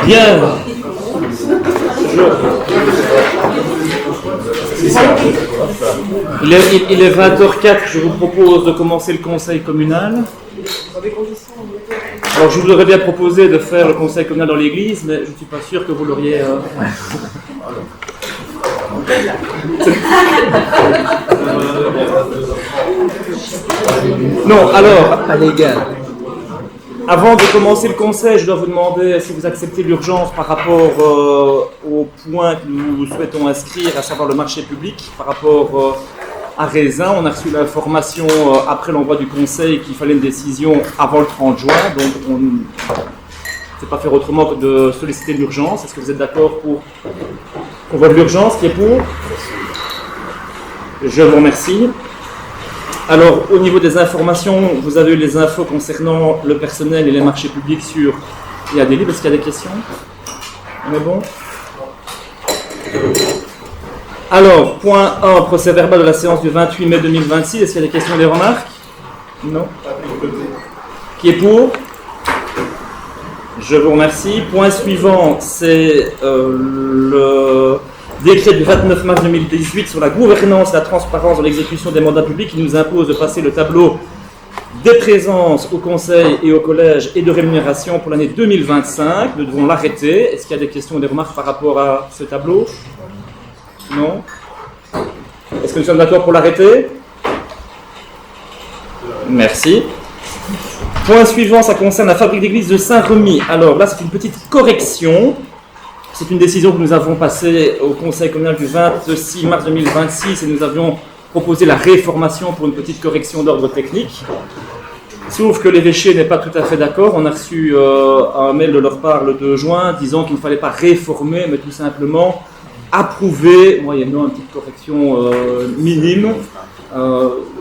Bien. Il est 20h04, je vous propose de commencer le conseil communal. Alors je vous aurais bien proposé de faire le conseil communal dans l'église, mais je ne suis pas sûr que vous l'auriez... Non, alors... Avant de commencer le conseil, je dois vous demander si vous acceptez l'urgence par rapport au point que nous souhaitons inscrire, à savoir le marché public, par rapport à Raisin. On a reçu l'information après l'envoi du conseil qu'il fallait une décision avant le 30 juin, donc on ne sait pas faire autrement que de solliciter l'urgence. Est-ce que vous êtes d'accord pour qu'on voit de l'urgence? Qui est pour? Je vous remercie. Alors, au niveau des informations, vous avez eu les infos concernant le personnel et les marchés publics sur IADLib. Est-ce qu'il y a des questions? On est bon? Alors, point 1, procès verbal de la séance du 28 mai 2026. Est-ce qu'il y a des questions et des remarques? Non? Qui est pour? Je vous remercie. Point suivant, c'est le décret du 29 mars 2018 sur la gouvernance et la transparence dans l'exécution des mandats publics qui nous impose de passer le tableau des présences au conseil et au collège et de rémunération pour l'année 2025. Nous devons l'arrêter. Est-ce qu'il y a des questions ou des remarques par rapport à ce tableau? Non? Est-ce que nous sommes d'accord pour l'arrêter? Merci. Point suivant, ça concerne la fabrique d'église de Saint-Remy. Alors là, c'est une petite correction. C'est une décision que nous avons passée au conseil communal du 26 mars 2026 et nous avions proposé la réformation pour une petite correction d'ordre technique. Sauf que l'évêché n'est pas tout à fait d'accord. On a reçu un mail de leur part le 2 juin disant qu'il ne fallait pas réformer, mais tout simplement approuver, moyennant une petite correction minime.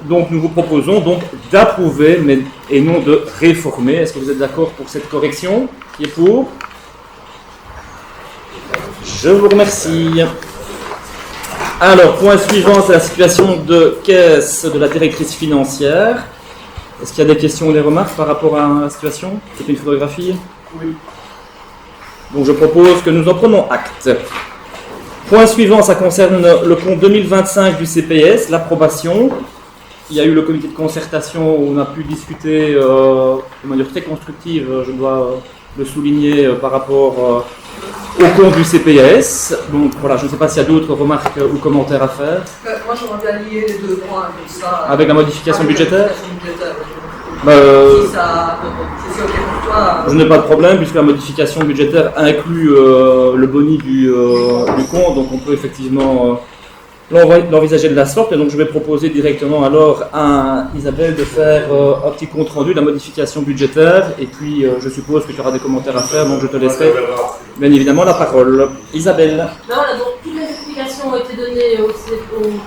Donc nous vous proposons donc d'approuver et non de réformer. Est-ce que vous êtes d'accord pour cette correction? Qui est pour? Je vous remercie. Alors, point suivant, c'est la situation de caisse de la directrice financière. Est-ce qu'il y a des questions ou des remarques par rapport à la situation? C'est une photographie? Oui. Donc je propose que nous en prenons acte. Point suivant, ça concerne le compte 2025 du CPS, l'approbation. Il y a eu le comité de concertation où on a pu discuter de manière très constructive, je dois le souligner, par rapport au compte du CPS. Donc voilà, je ne sais pas s'il y a d'autres remarques ou commentaires à faire. Moi, j'aimerais bien lier les deux points comme ça. Avec la modification budgétaire? Si c'est OK pour toi. Je n'ai pas de problème puisque la modification budgétaire inclut le boni du compte, donc on peut effectivement l'envisager de la sorte. Et donc je vais proposer directement alors à Isabelle de faire un petit compte rendu de la modification budgétaire. Et puis je suppose que tu auras des commentaires à faire, donc je te laisserai bien évidemment la parole. Isabelle. Ben voilà, donc toutes les explications ont été données au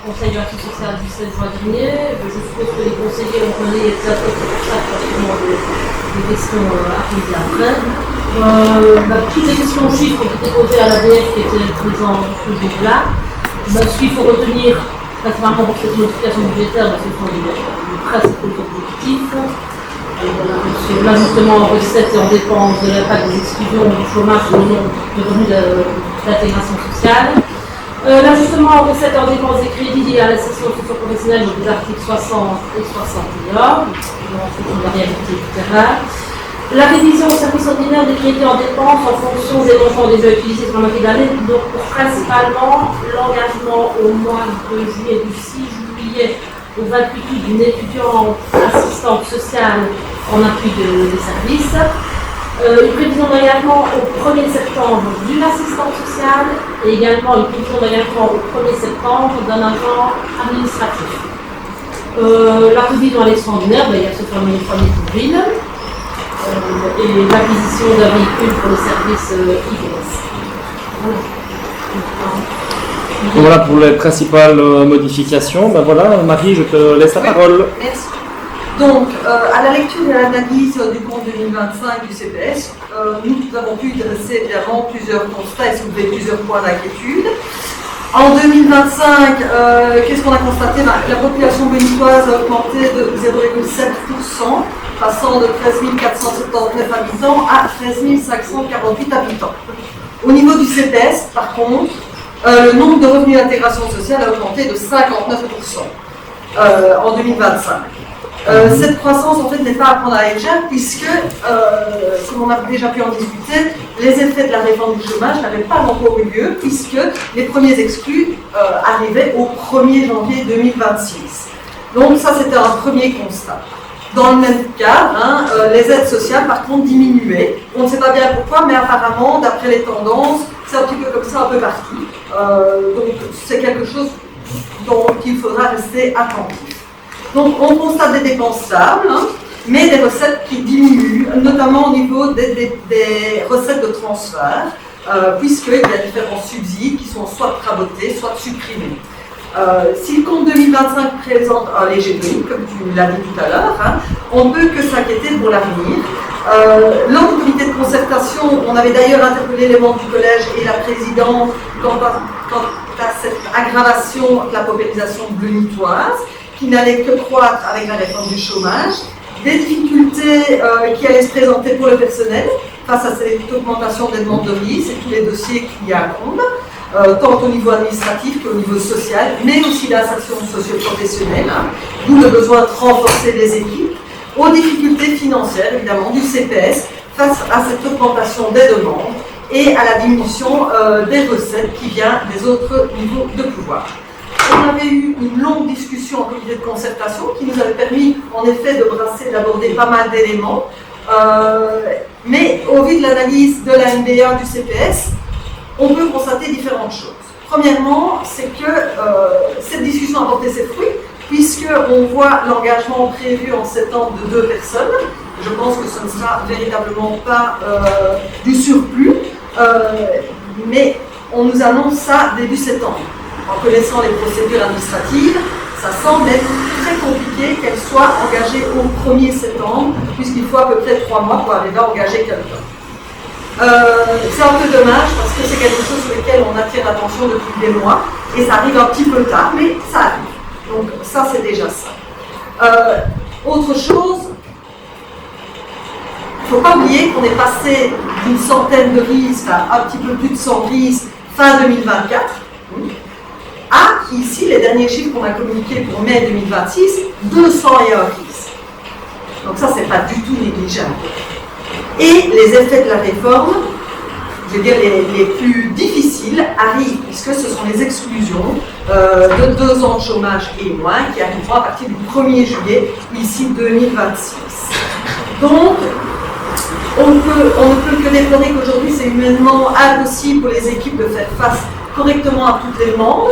Conseil de l'action sociale du 16 juin dernier. Je suppose que les conseillers ont donné les infos, c'est pour ça qu'il y a sûrement des questions arrivées après. Toutes les questions chiffres qui étaient posées à l'ADF qui étaient présentes ce jour-là. Ce qu'il faut retenir, principalement pour cette modification budgétaire, ce sont les principaux objectifs. L'ajustement en recettes et en dépenses de l'impact des exclusions du chômage et non de revenus d'intégration sociale. L'ajustement en recettes et en dépenses des crédits liés à la session socio-professionnelle des articles 60 et 61, c'est une variabilité du terrain. La révision au service ordinaire des crédits en dépenses en fonction des montants déjà utilisés sur la moitié d'année, donc principalement l'engagement au mois de juillet, du 6 juillet au 28 août d'une étudiante assistante sociale en appui des services. Une prévision d'engagement au 1er septembre d'une assistante sociale et également une prévision d'engagement au 1er septembre d'un agent administratif. La révision à l'extraordinaire, il y a ce fameux ville. Et l'acquisition d'un véhicule pour le service IVS. Voilà pour les principales modifications. Ben voilà, Marie, je te laisse la parole. Merci. Donc, à la lecture de l'analyse du compte 2025 du CPS, nous avons pu dresser évidemment plusieurs constats et soulever plusieurs points d'inquiétude. En 2025, qu'est-ce qu'on a constaté? La population bénitoise a augmenté de 0,7%, passant de 13 479 habitants à 13 548 habitants. Au niveau du CPS, par contre, le nombre de revenus d'intégration sociale a augmenté de 59% en 2025. Cette croissance, en fait, n'est pas à prendre à légère, puisque, comme on a déjà pu en discuter, les effets de la réforme du chômage n'avaient pas encore eu lieu, puisque les premiers exclus arrivaient au 1er janvier 2026. Donc ça, c'était un premier constat. Dans le même cadre, les aides sociales, par contre, diminuaient. On ne sait pas bien pourquoi, mais apparemment, d'après les tendances, c'est un petit peu comme ça un peu partout. Donc c'est quelque chose dont il faudra rester attentif. Donc on constate des dépenses stables, mais des recettes qui diminuent, notamment au niveau des recettes de transfert, puisqu'il y a différents subsides qui sont soit rabotés, soit supprimés. Si le compte 2025 présente un léger bris, comme tu l'as dit tout à l'heure, on ne peut que s'inquiéter pour l'avenir. Lors du comité de concertation, on avait d'ailleurs interpellé les membres du collège et la présidente quant à cette aggravation de la paupérisation bénitoise, qui n'allait que croître avec la réforme du chômage, des difficultés qui allaient se présenter pour le personnel face à cette augmentation des demandes de risque et tous les dossiers qui y incombent, tant au niveau administratif qu'au niveau social, mais aussi l'insertion socio-professionnelle, d'où le besoin de renforcer les équipes, aux difficultés financières évidemment du CPS face à cette augmentation des demandes et à la diminution des recettes qui vient des autres niveaux de pouvoir. On avait eu une longue discussion en comité de concertation qui nous avait permis en effet de brasser, d'aborder pas mal d'éléments, mais au vu de l'analyse de la NBA du CPS, on peut constater différentes choses. Premièrement, c'est que cette discussion a porté ses fruits, puisqu'on voit l'engagement prévu en septembre de 2 personnes. Je pense que ce ne sera véritablement pas du surplus, mais on nous annonce ça début septembre. En connaissant les procédures administratives, ça semble être très compliqué qu'elles soient engagées au 1er septembre, puisqu'il faut à peu près 3 mois pour arriver à engager quelqu'un. C'est un peu dommage parce que c'est quelque chose sur lequel on attire l'attention depuis des mois et ça arrive un petit peu tard, mais ça arrive. Donc ça, c'est déjà ça. Autre chose, il ne faut pas oublier qu'on est passé d'une centaine de RIS à un petit peu plus de 100 RIS fin 2024, à ici, les derniers chiffres qu'on a communiqués pour mai 2026, 201 RIS. Donc ça, c'est pas du tout négligeable. Et les effets de la réforme, je veux dire les plus difficiles, arrivent, puisque ce sont les exclusions de 2 ans de chômage et moins qui arriveront à partir du 1er juillet, ici 2026. Donc, on ne peut que déplorer qu'aujourd'hui, c'est humainement impossible pour les équipes de faire face correctement à toutes les demandes.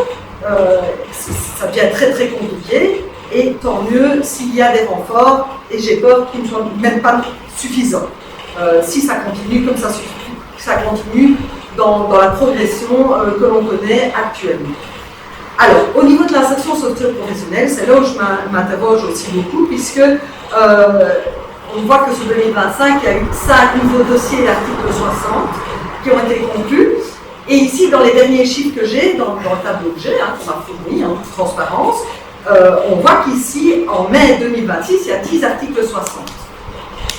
Ça devient très très compliqué, et tant mieux s'il y a des renforts, et j'ai peur qu'ils ne soient même pas suffisants. Si ça continue comme ça continue dans la progression que l'on connaît actuellement. Alors, au niveau de l'insertion socio-professionnelle, c'est là où je m'interroge aussi beaucoup, puisque on voit que sur 2025, il y a eu 5 nouveaux dossiers d'article 60 qui ont été conclus. Et ici, dans les derniers chiffres que j'ai, dans le tableau que j'ai, qu'on m'a fourni en toute transparence, on voit qu'ici, en mai 2026, il y a 10 articles 60.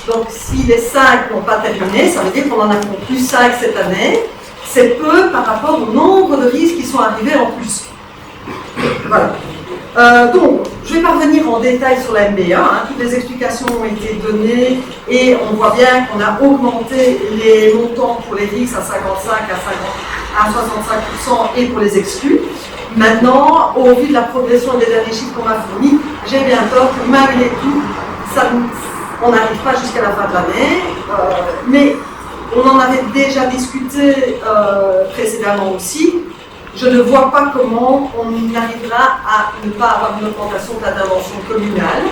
Donc, si les 5 n'ont pas terminé, ça veut dire qu'on en a conclu 5 cette année. C'est peu par rapport au nombre de risques qui sont arrivés en plus. Voilà. Donc, je ne vais pas revenir en détail sur la MBA. Toutes les explications ont été données et on voit bien qu'on a augmenté les montants pour les risques à 55, à 65% et pour les exclus. Maintenant, au vu de la progression des derniers chiffres qu'on m'a fournis, j'ai bien peur que malgré tout, on n'arrive pas jusqu'à la fin de l'année, mais on en avait déjà discuté précédemment aussi. Je ne vois pas comment on arrivera à ne pas avoir une augmentation de l'intervention communale.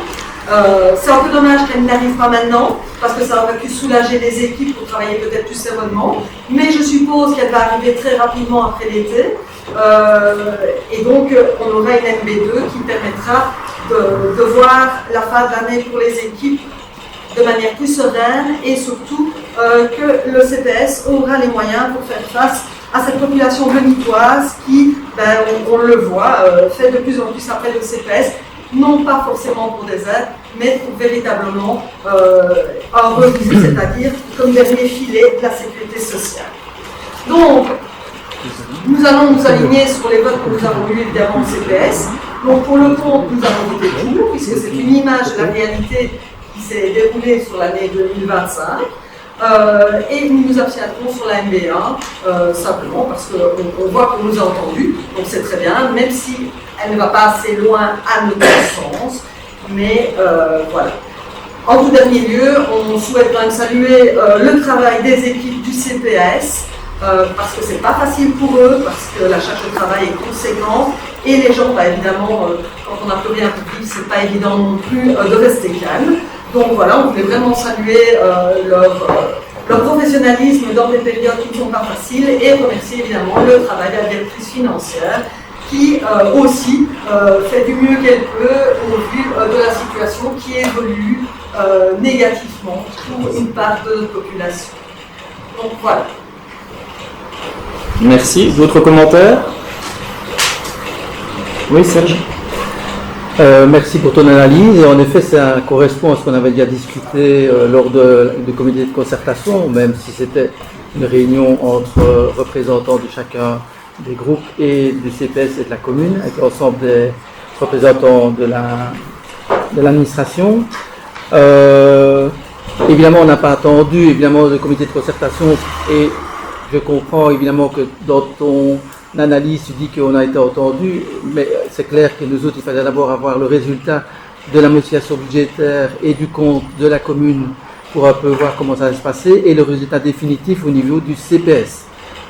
C'est un peu dommage qu'elle n'arrive pas maintenant, parce que ça aurait pu soulager les équipes pour travailler peut-être plus sereinement, mais je suppose qu'elle va arriver très rapidement après l'été, et donc on aura une MB2 qui permettra de voir la fin de l'année pour les équipes de manière plus sereine, et surtout que le CPS aura les moyens pour faire face à cette population benitoise qui, on le voit, fait de plus en plus appel au CPS, non pas forcément pour des aides, mais pour véritablement un revenu, c'est-à-dire comme dernier filet de la sécurité sociale. Donc, nous allons nous aligner sur les votes que nous avons eus évidemment au CPS. Donc pour le compte, nous avons voté pour, puisque c'est une image de la réalité qui s'est déroulée sur l'année 2025. Et nous nous abstiendrons sur la MBA, simplement parce qu'on voit qu'on nous a entendus, donc c'est très bien, même si elle ne va pas assez loin à notre sens, mais voilà. En tout dernier lieu, on souhaite quand même saluer le travail des équipes du CPS, parce que c'est pas facile pour eux, parce que la charge de travail est conséquente, et les gens, évidemment, quand on n'a plus rien pour vivre, c'est pas évident non plus de rester calme. Donc voilà, on voulait vraiment saluer leur professionnalisme dans des périodes qui ne sont pas faciles, et remercier évidemment le travail de la directrice financière, qui aussi fait du mieux qu'elle peut au vu de la situation qui évolue négativement pour une part de notre population. Donc voilà. Merci. D'autres commentaires? Oui, Serge. Merci pour ton analyse. Et en effet, ça correspond à ce qu'on avait déjà discuté lors du comité de concertation, même si c'était une réunion entre représentants de chacun des groupes et du CPS et de la commune, avec l'ensemble des représentants de l'administration. Évidemment, on n'a pas attendu évidemment le comité de concertation, et je comprends évidemment que dans ton analyse, tu dis qu'on a été entendu, mais c'est clair que nous autres, il fallait d'abord avoir le résultat de la modification budgétaire et du compte de la commune pour un peu voir comment ça va se passer, et le résultat définitif au niveau du CPS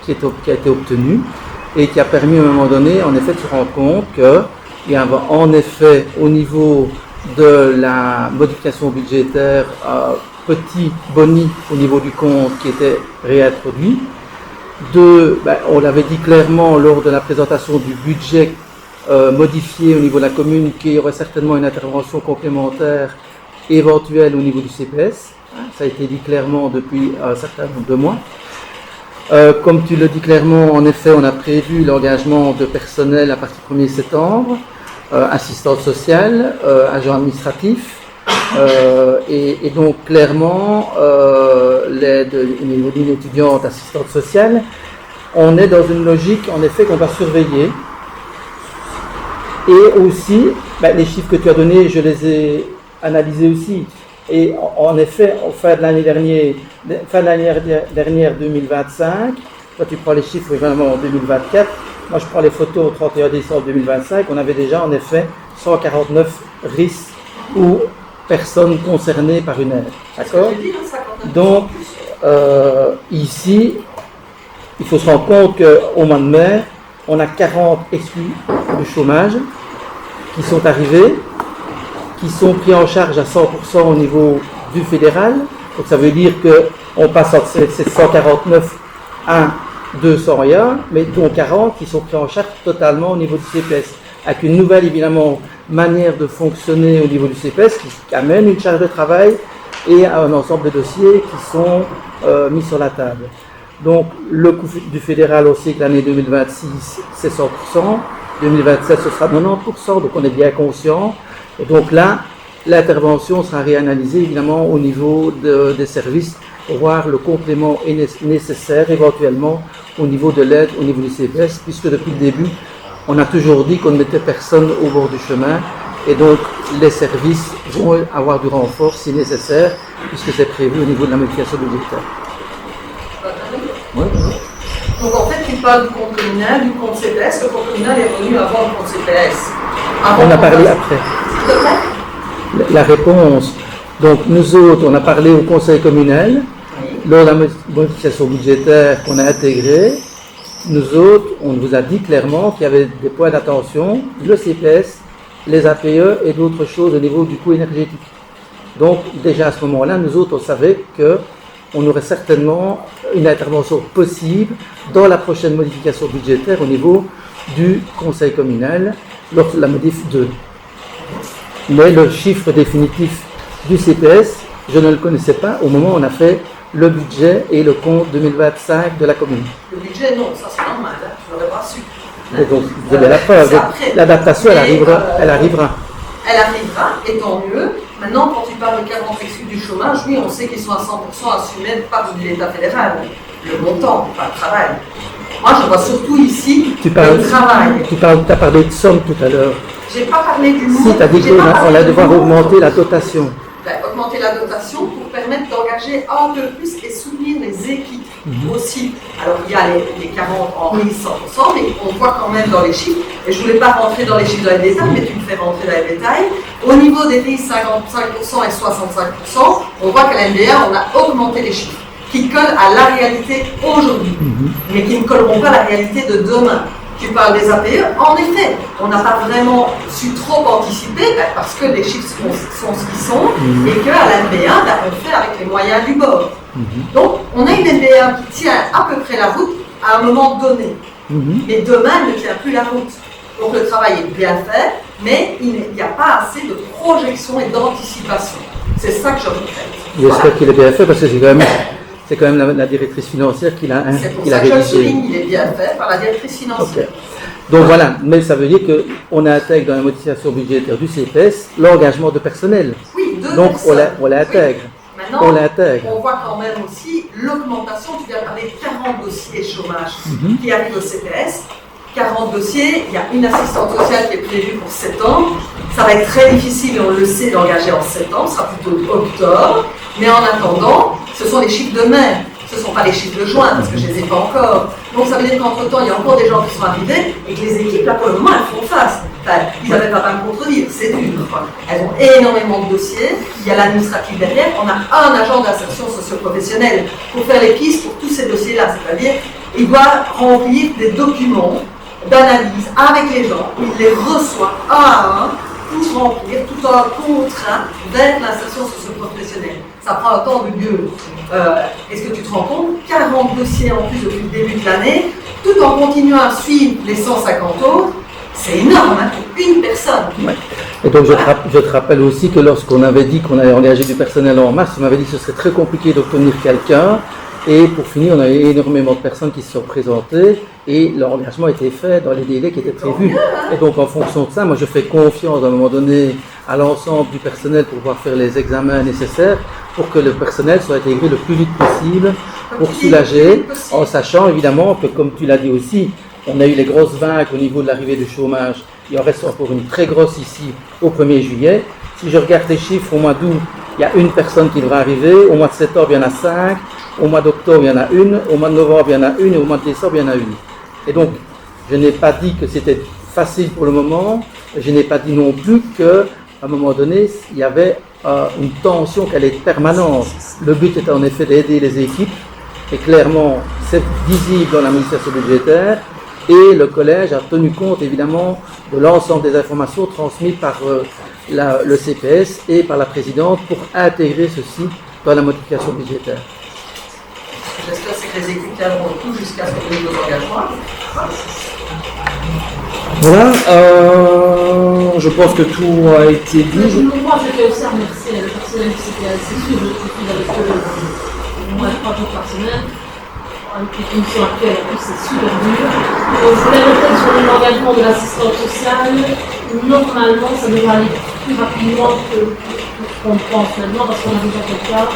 qui a été obtenu et qui a permis à un moment donné, en effet, de se rendre compte qu'il y avait en effet au niveau de la modification budgétaire un petit boni au niveau du compte qui était réintroduit. On l'avait dit clairement lors de la présentation du budget modifié au niveau de la commune qu'il y aurait certainement une intervention complémentaire éventuelle au niveau du CPS. Ça a été dit clairement depuis un certain nombre de mois. Comme tu le dis clairement, en effet, on a prévu l'engagement de personnel à partir du 1er septembre, assistante sociale, agent administratif, et donc clairement l'aide au niveau d'une étudiante assistante sociale. On est dans une logique en effet qu'on va surveiller, et aussi les chiffres que tu as donnés, je les ai analysés aussi, et en effet fin de l'année dernière 2025, toi tu prends les chiffres évidemment en 2024, moi je prends les photos au 31 décembre 2025, on avait déjà en effet 149 risques ou personnes concernées par une aide. D'accord? Donc, ici, il faut se rendre compte qu'au mois de mai, on a 40 exclus de chômage qui sont arrivés, qui sont pris en charge à 100% au niveau du fédéral. Donc, ça veut dire qu'on passe entre ces 149 à 201, mais dont 40 qui sont pris en charge totalement au niveau du CPS. Avec une nouvelle, évidemment, manière de fonctionner au niveau du CPS qui amène une charge de travail et un ensemble de dossiers qui sont mis sur la table. Donc le coût du fédéral aussi que l'année 2026 c'est 100%, 2027 ce sera 90%, donc on est bien conscient. Et donc là, l'intervention sera réanalysée évidemment au niveau des services pour voir le complément nécessaire éventuellement au niveau de l'aide, au niveau du CPS, puisque depuis le début, on a toujours dit qu'on ne mettait personne au bord du chemin, et donc les services vont avoir du renfort si nécessaire, puisque c'est prévu au niveau de la modification budgétaire. Ouais. Donc en fait, tu parles du compte communal, du compte CPS. Le compte communal est revenu avant le compte CPS. On a parlé après. S'il te plaît. La réponse. Donc nous autres, on a parlé au conseil communal, lors de la modification budgétaire qu'on a intégrée. Nous autres, on vous a dit clairement qu'il y avait des points d'attention, le CPS, les APE et d'autres choses au niveau du coût énergétique. Donc déjà à ce moment-là, nous autres, on savait qu'on aurait certainement une intervention possible dans la prochaine modification budgétaire au niveau du conseil communal, lors de la modif 2. Mais le chiffre définitif du CPS, je ne le connaissais pas au moment où on a fait le budget et le compte 2025 de la commune. Le budget, non, ça c'est normal, hein, je l'aurais pas su. Et donc, vous avez la preuve. c'est après. L'adaptation, elle Mais, arrivera. Elle arrivera. Elle arrivera, et tant mieux. Maintenant, quand tu parles de cadres exclus du chômage, oui, on sait qu'ils sont à 100% assumés par l'État fédéral. Le montant, pas le travail. Moi, je vois surtout ici Tu parles, le travail. tu as parlé de somme tout à l'heure. J'ai pas parlé du Si, monde. tu as dit j'ai qu'on pas parlé allait du devoir monde. augmenter la dotation. Augmenter la dotation pour permettre d'engager un peu plus et soutenir les équipes aussi. Alors il y a les 40 en RIS 100%, mais on voit quand même dans les chiffres, et je ne voulais pas rentrer dans les chiffres dans les détails, mais tu me fais rentrer dans les détails. Au niveau des RIS 55% et 65%, on voit qu'à la NBA, on a augmenté les chiffres qui collent à la réalité aujourd'hui, mais qui ne colleront pas à la réalité de demain. Tu parles des APE, en effet, on n'a pas vraiment su trop anticiper parce que les chiffres sont ce qu'ils sont et qu'à la NBA, on fait avec les moyens du bord. Donc, on a une NBA qui tient à peu près la route à un moment donné, mais demain, elle ne tient plus la route. Donc, le travail est bien fait, mais il n'y a pas assez de projection et d'anticipation. C'est ça que je regrette. J'espère qu'il est bien fait parce que c'est quand même la directrice financière qui l'a C'est pour qui ça l'a que je le rédigé. souligne, il est bien fait par la directrice financière. Ok. Donc voilà, mais ça veut dire qu'on intègre dans la modification budgétaire du CPS l'engagement de personnel. Oui, deux Donc personnes. on l'intègre. Oui. Maintenant, On l'intègre. on voit quand même aussi l'augmentation, tu viens parler de 40 dossiers chômage qui arrivent au CPS. 40 dossiers, il y a une assistante sociale qui est prévue pour 7 ans. Ça va être très difficile, on le sait, d'engager en 7 ans, ce sera plutôt octobre. Mais en attendant, ce sont les chiffres de mai, ce ne sont pas les chiffres de juin, parce que je ne les ai pas encore. Donc ça veut dire qu'entre-temps, il y a encore des gens qui sont arrivés et que les équipes, là, pour le moment, elles font face. Enfin, ils n'avaient pas à me contredire, c'est dur. Elles ont énormément de dossiers, il y a l'administratif derrière, on a un agent d'insertion socio-professionnelle pour faire les pistes pour tous ces dossiers-là, c'est-à-dire il doit remplir des documents d'analyse avec les gens, il les reçoit un à un pour remplir tout un contrat vers l'insertion socio-professionnelle. Ça prend un temps de Dieu. Est-ce que tu te rends compte 40 dossiers en plus depuis le début de l'année, tout en continuant à suivre les 150 autres, c'est énorme, hein, pour une personne. Ouais. Et donc je te rappelle aussi que lorsqu'on avait dit qu'on allait engager du personnel en mars, tu m'avais dit que ce serait très compliqué d'obtenir quelqu'un. Et pour finir, on a eu énormément de personnes qui se sont présentées et l'engagement a été fait dans les délais qui étaient prévus. Et donc en fonction de ça, moi je fais confiance à un moment donné à l'ensemble du personnel pour pouvoir faire les examens nécessaires pour que le personnel soit intégré le plus vite possible pour soulager, en sachant évidemment que comme tu l'as dit aussi, on a eu les grosses vagues au niveau de l'arrivée du chômage. Il en reste encore une très grosse ici au 1er juillet. Si je regarde les chiffres, au mois d'août, il y a une personne qui devra arriver. Au mois de septembre, il y en a 5. Au mois d'octobre, il y en a une. Au mois de novembre, il y en a une. Et au mois de décembre, il y en a une. Et donc, je n'ai pas dit que c'était facile pour le moment. Je n'ai pas dit non plus qu'à un moment donné, il y avait une tension qui allait être permanente. Le but était en effet d'aider les équipes. Et clairement, c'est visible dans l'administration budgétaire. Et le collège a tenu compte évidemment de l'ensemble des informations transmises par le CPS et par la présidente pour intégrer ceci dans la modification budgétaire. J'espère que les équipes tiendront tout jusqu'à ce qu'on ait nos engagements. Voilà, je pense que tout a été dit. Moi, je vais aussi remercier le personnel du CPS, c'est sûr, je suis avec eux moins de 3 jours par semaine. Avec les conditions actuelles, en plus, c'est super dur. Je voulais noter sur l'engagement de l'assistante sociale. Normalement, ça devrait aller plus rapidement que ce qu'on pense maintenant, parce qu'on a déjà quelqu'un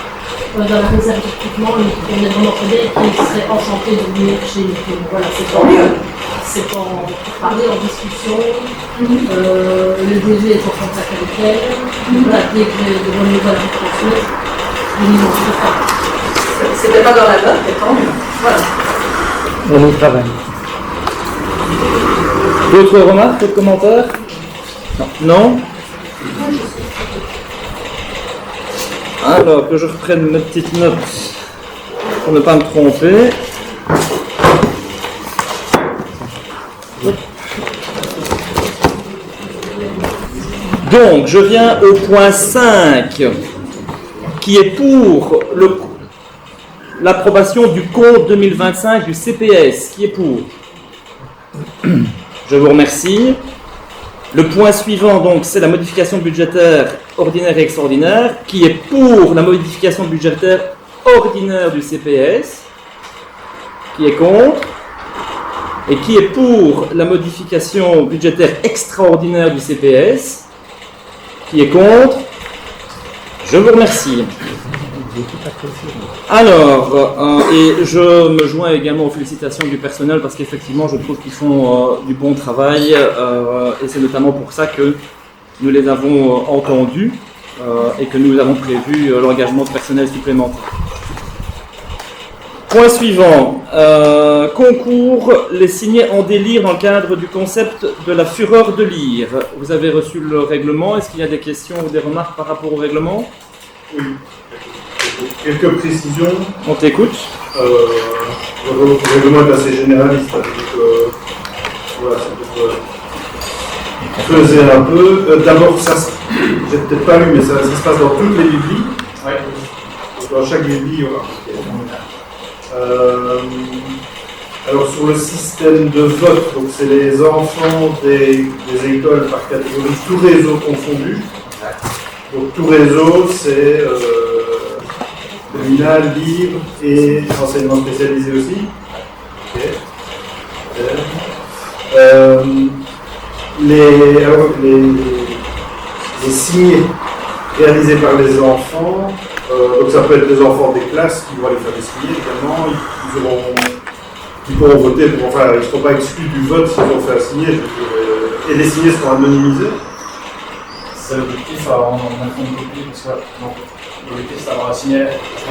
dans la réserve d'équipement et qu'on est vraiment très bien et qui serait enchanté de venir chez nous. Voilà, c'est tant mieux. C'est en parler en discussion. Le DG est en contact avec elle. Voilà, dès que de bonnes nouvelles à transmettre, on y mange pas. C'était pas dans la note, mais tant mieux. Voilà. On y travaille. D'autres remarques, d'autres commentaires? Non? Alors que je reprenne mes petites notes pour ne pas me tromper. Donc, je viens au point 5, qui est pour l'approbation du compte 2025 du CPS. Qui est pour? Je vous remercie. Le point suivant, donc, c'est la modification budgétaire ordinaire et extraordinaire. Qui est pour la modification budgétaire ordinaire du CPS. Qui est contre? Et qui est pour la modification budgétaire extraordinaire du CPS? Qui est contre? Je vous remercie. Alors, et je me joins également aux félicitations du personnel parce qu'effectivement, je trouve qu'ils font du bon travail et c'est notamment pour ça que nous les avons entendus et que nous avons prévu l'engagement de personnel supplémentaire. Point suivant, concours, les signés en délire dans le cadre du concept de la fureur de lire. Vous avez reçu le règlement, est-ce qu'il y a des questions ou des remarques par rapport au règlement? Oui. Quelques précisions. On t'écoute. Le règlement est assez généraliste. Donc, voilà, c'est pour creuser un peu. D'abord, ça, j'ai peut-être pas lu, mais ça se passe dans toutes les biblies. Ouais. Dans chaque biblie, voilà. Alors sur le système de vote, donc c'est les enfants des écoles par catégorie, tout réseau confondu. Donc tout réseau, c'est terminal, libre et enseignement spécialisé aussi. Les signés réalisés par les enfants, donc ça peut être des enfants des classes qui vont aller faire des signés également, ils pourront voter, enfin ils ne seront pas exclus du vote s'ils ont fait un signé, et les signés seront anonymisés. C'est l'objectif, on a fait une copie parce que l'objectif c'est d'avoir un signé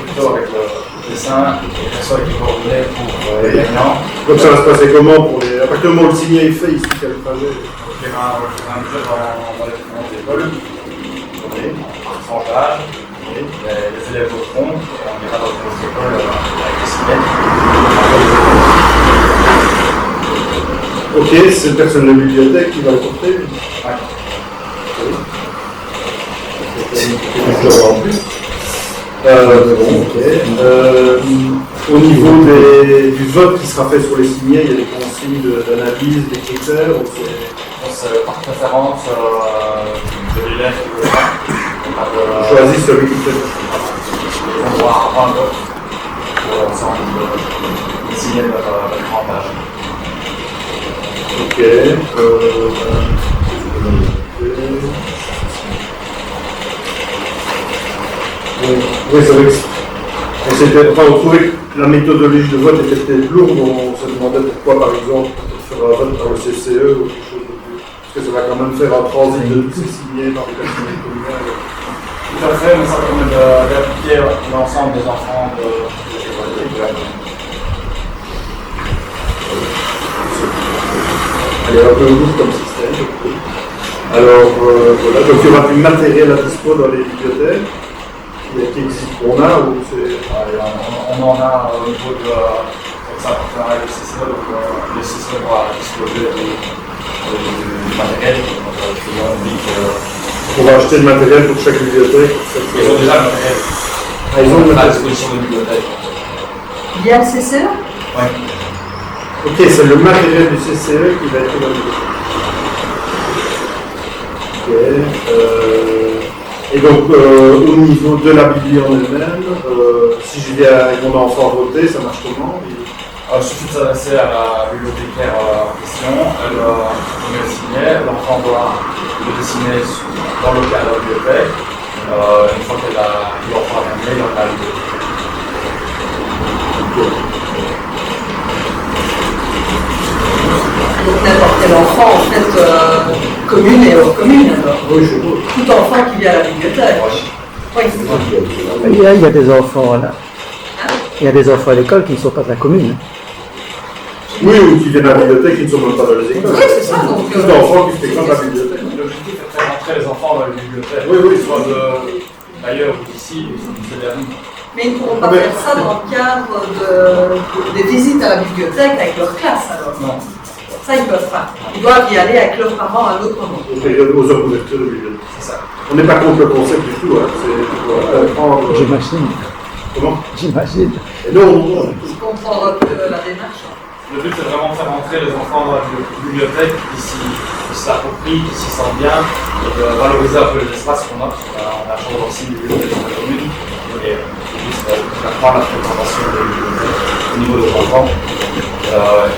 plutôt avec le dessin, et que ce soit avec les coordonnées pour les gagnants. Donc ça va se passer comment pour les... À partir du moment où le signé est fait, il suffit qu'à le trajet. On fait un jeu dans les différentes écoles, par tranche d'âge, les élèves voteront, et on ira dans les écoles avec les signets. Ok, c'est le personnel de la bibliothèque qui va le porter. Ouais. En plus. Au niveau du vote qui sera fait sur les signés, il y a des consignes d'analyse, des critères. C'est par préférence de l'élève qui veut pas. Choisis celui qui fait. On doit avoir un vote pour l'ensemble des signés de notre grand âge. Ok. Oui, c'est vrai que on trouvait que la méthodologie de vote était peut-être lourde, on se demandait pourquoi, par exemple, faire un vote par le CCE ou quelque chose de plus. Parce que ça va quand même faire un transit de tous ces signés par les personnels communales. Tout à fait, mais ça permet d'appliquer l'ensemble des enfants de l'école. Elle est un peu lourde comme système. Alors, voilà, donc il y aura du matériel à dispo dans les bibliothèques. Qui existe qu'on a ou c'est... On en a au niveau de ça partenariat avec le CCE, donc le CCE va disposer du matériel. On va acheter le matériel pour chaque bibliothèque. Ils ont déjà le matériel. Ah, ils ont le à matériel. disposition des bibliothèques. Il y a le CCE? Oui. Ok, c'est le matériel du CCE qui va être dans le bibliothèque. Ok. Et donc, au niveau de la Bible en elle-même, si je viens avec mon enfant voter, ça marche comment? Il suffit de s'adresser à la bibliothécaire en question, elle met le signet, l'enfant doit le dessiner dans le cadre de la bibliothèque. Une fois que l'enfant a gagné, il en a le bibliothèque. Donc n'importe quel enfant, en fait, commune et hors commune, alors. Oui, je vois. Tout enfant qui vient à la bibliothèque. Oui. Il y a des enfants là. Il y a des enfants à l'école qui ne sont pas de la commune. Oui, ou qui viennent à la bibliothèque, qui ne sont même pas dans les écoles. Oui, c'est ça. Donc, Plus d'enfants qui fréquentent la bibliothèque. L'objectif est de faire rentrer les enfants dans les bibliothèques. Oui, oui. Soit d'ailleurs ou d'ici, c'est dernier. mais ils ne pourront pas faire ça dans le cadre des visites à la bibliothèque avec leur classe, alors. Non. Ça, ils ne peuvent pas. Ils doivent y aller avec leurs parents à un autre moment. Aux heures d'ouverture de bibliothèque. C'est ça. On n'est pas contre le concept du tout, hein. C'est pour comprendre. J'imagine. Comment? J'imagine. Et non. Ils comprennent un peu la démarche. Le but c'est vraiment de faire rentrer les enfants dans la bibliothèque qui s'approprient, qui s'y sentent bien, et de valoriser un peu les espaces qu'on a, parce qu'on a un chambre aussi de bibliothèque dans la commune, et et apprendre la fréquentation des bibliothèques au niveau des enfants.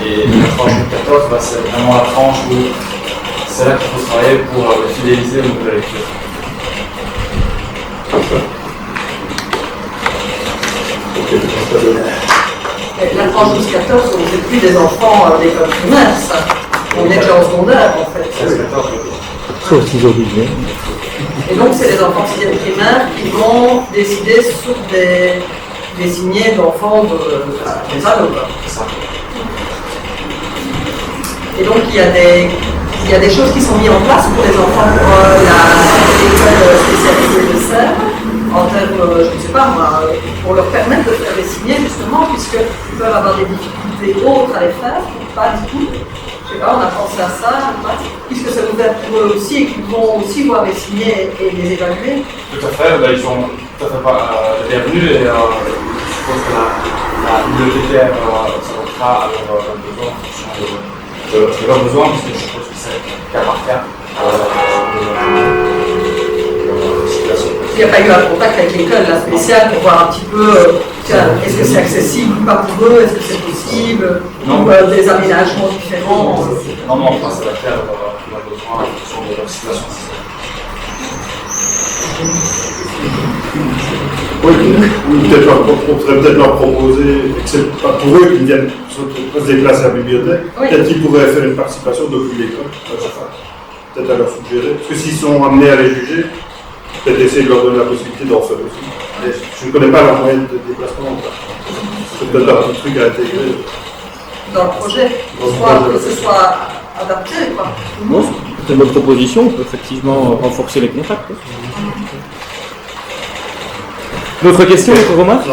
Et la tranche 14, c'est vraiment la tranche où c'est là qu'il faut travailler pour les fidéliser au niveau de la lecture. La tranche 12-14, on n'est plus des enfants d'école primaire, ça. On est déjà en secondaire, en fait. 13-14, Sauf s'ils ont obligé. Et donc, c'est les enfants de 6e primaire qui vont décider sur des signées d'enfants des ados. c'est ça. Et donc, il y a des choses qui sont mises en place pour les enfants pour l'école spécialisée de Sèvres, en termes, je ne sais pas moi, pour leur permettre de faire des signets, justement, puisqu'ils peuvent avoir des difficultés autres à les faire, pas du tout. Je sais pas, on a pensé à ça, puisque ça nous aide pour eux aussi et qu'ils vont aussi voir les signets et les évaluer. Tout à fait, ils sont tout à fait les bienvenus et je suppose que la bibliothécaire s'adaptera à leurs besoins en fonction de leurs besoins, parce que je suppose que c'est cas par cas. Il n'y a pas eu un contact avec l'école, la spéciale, pour voir un petit peu, est-ce que c'est accessible ou pas pour eux, est-ce que c'est possible, ou des aménagements différents. Non, enfin, ça va faire leurs besoins en fonction de leur situation. Oui, on pourrait peut-être leur proposer, et que c'est pas pour eux qu'ils viennent se déplacer à la bibliothèque, Oui. peut-être qu'ils pourraient faire une participation depuis l'école, peut-être à leur suggérer, parce que s'ils sont amenés à les juger, peut-être essayer de leur donner la possibilité d'en faire aussi. Et je ne connais pas leur moyen de déplacement, c'est peut-être un petit truc à intégrer. Dans le projet, que ce soit adapté, quoi. Bon, c'est une bonne proposition, on peut effectivement renforcer les contacts. D'autres questions, d'autres remarques?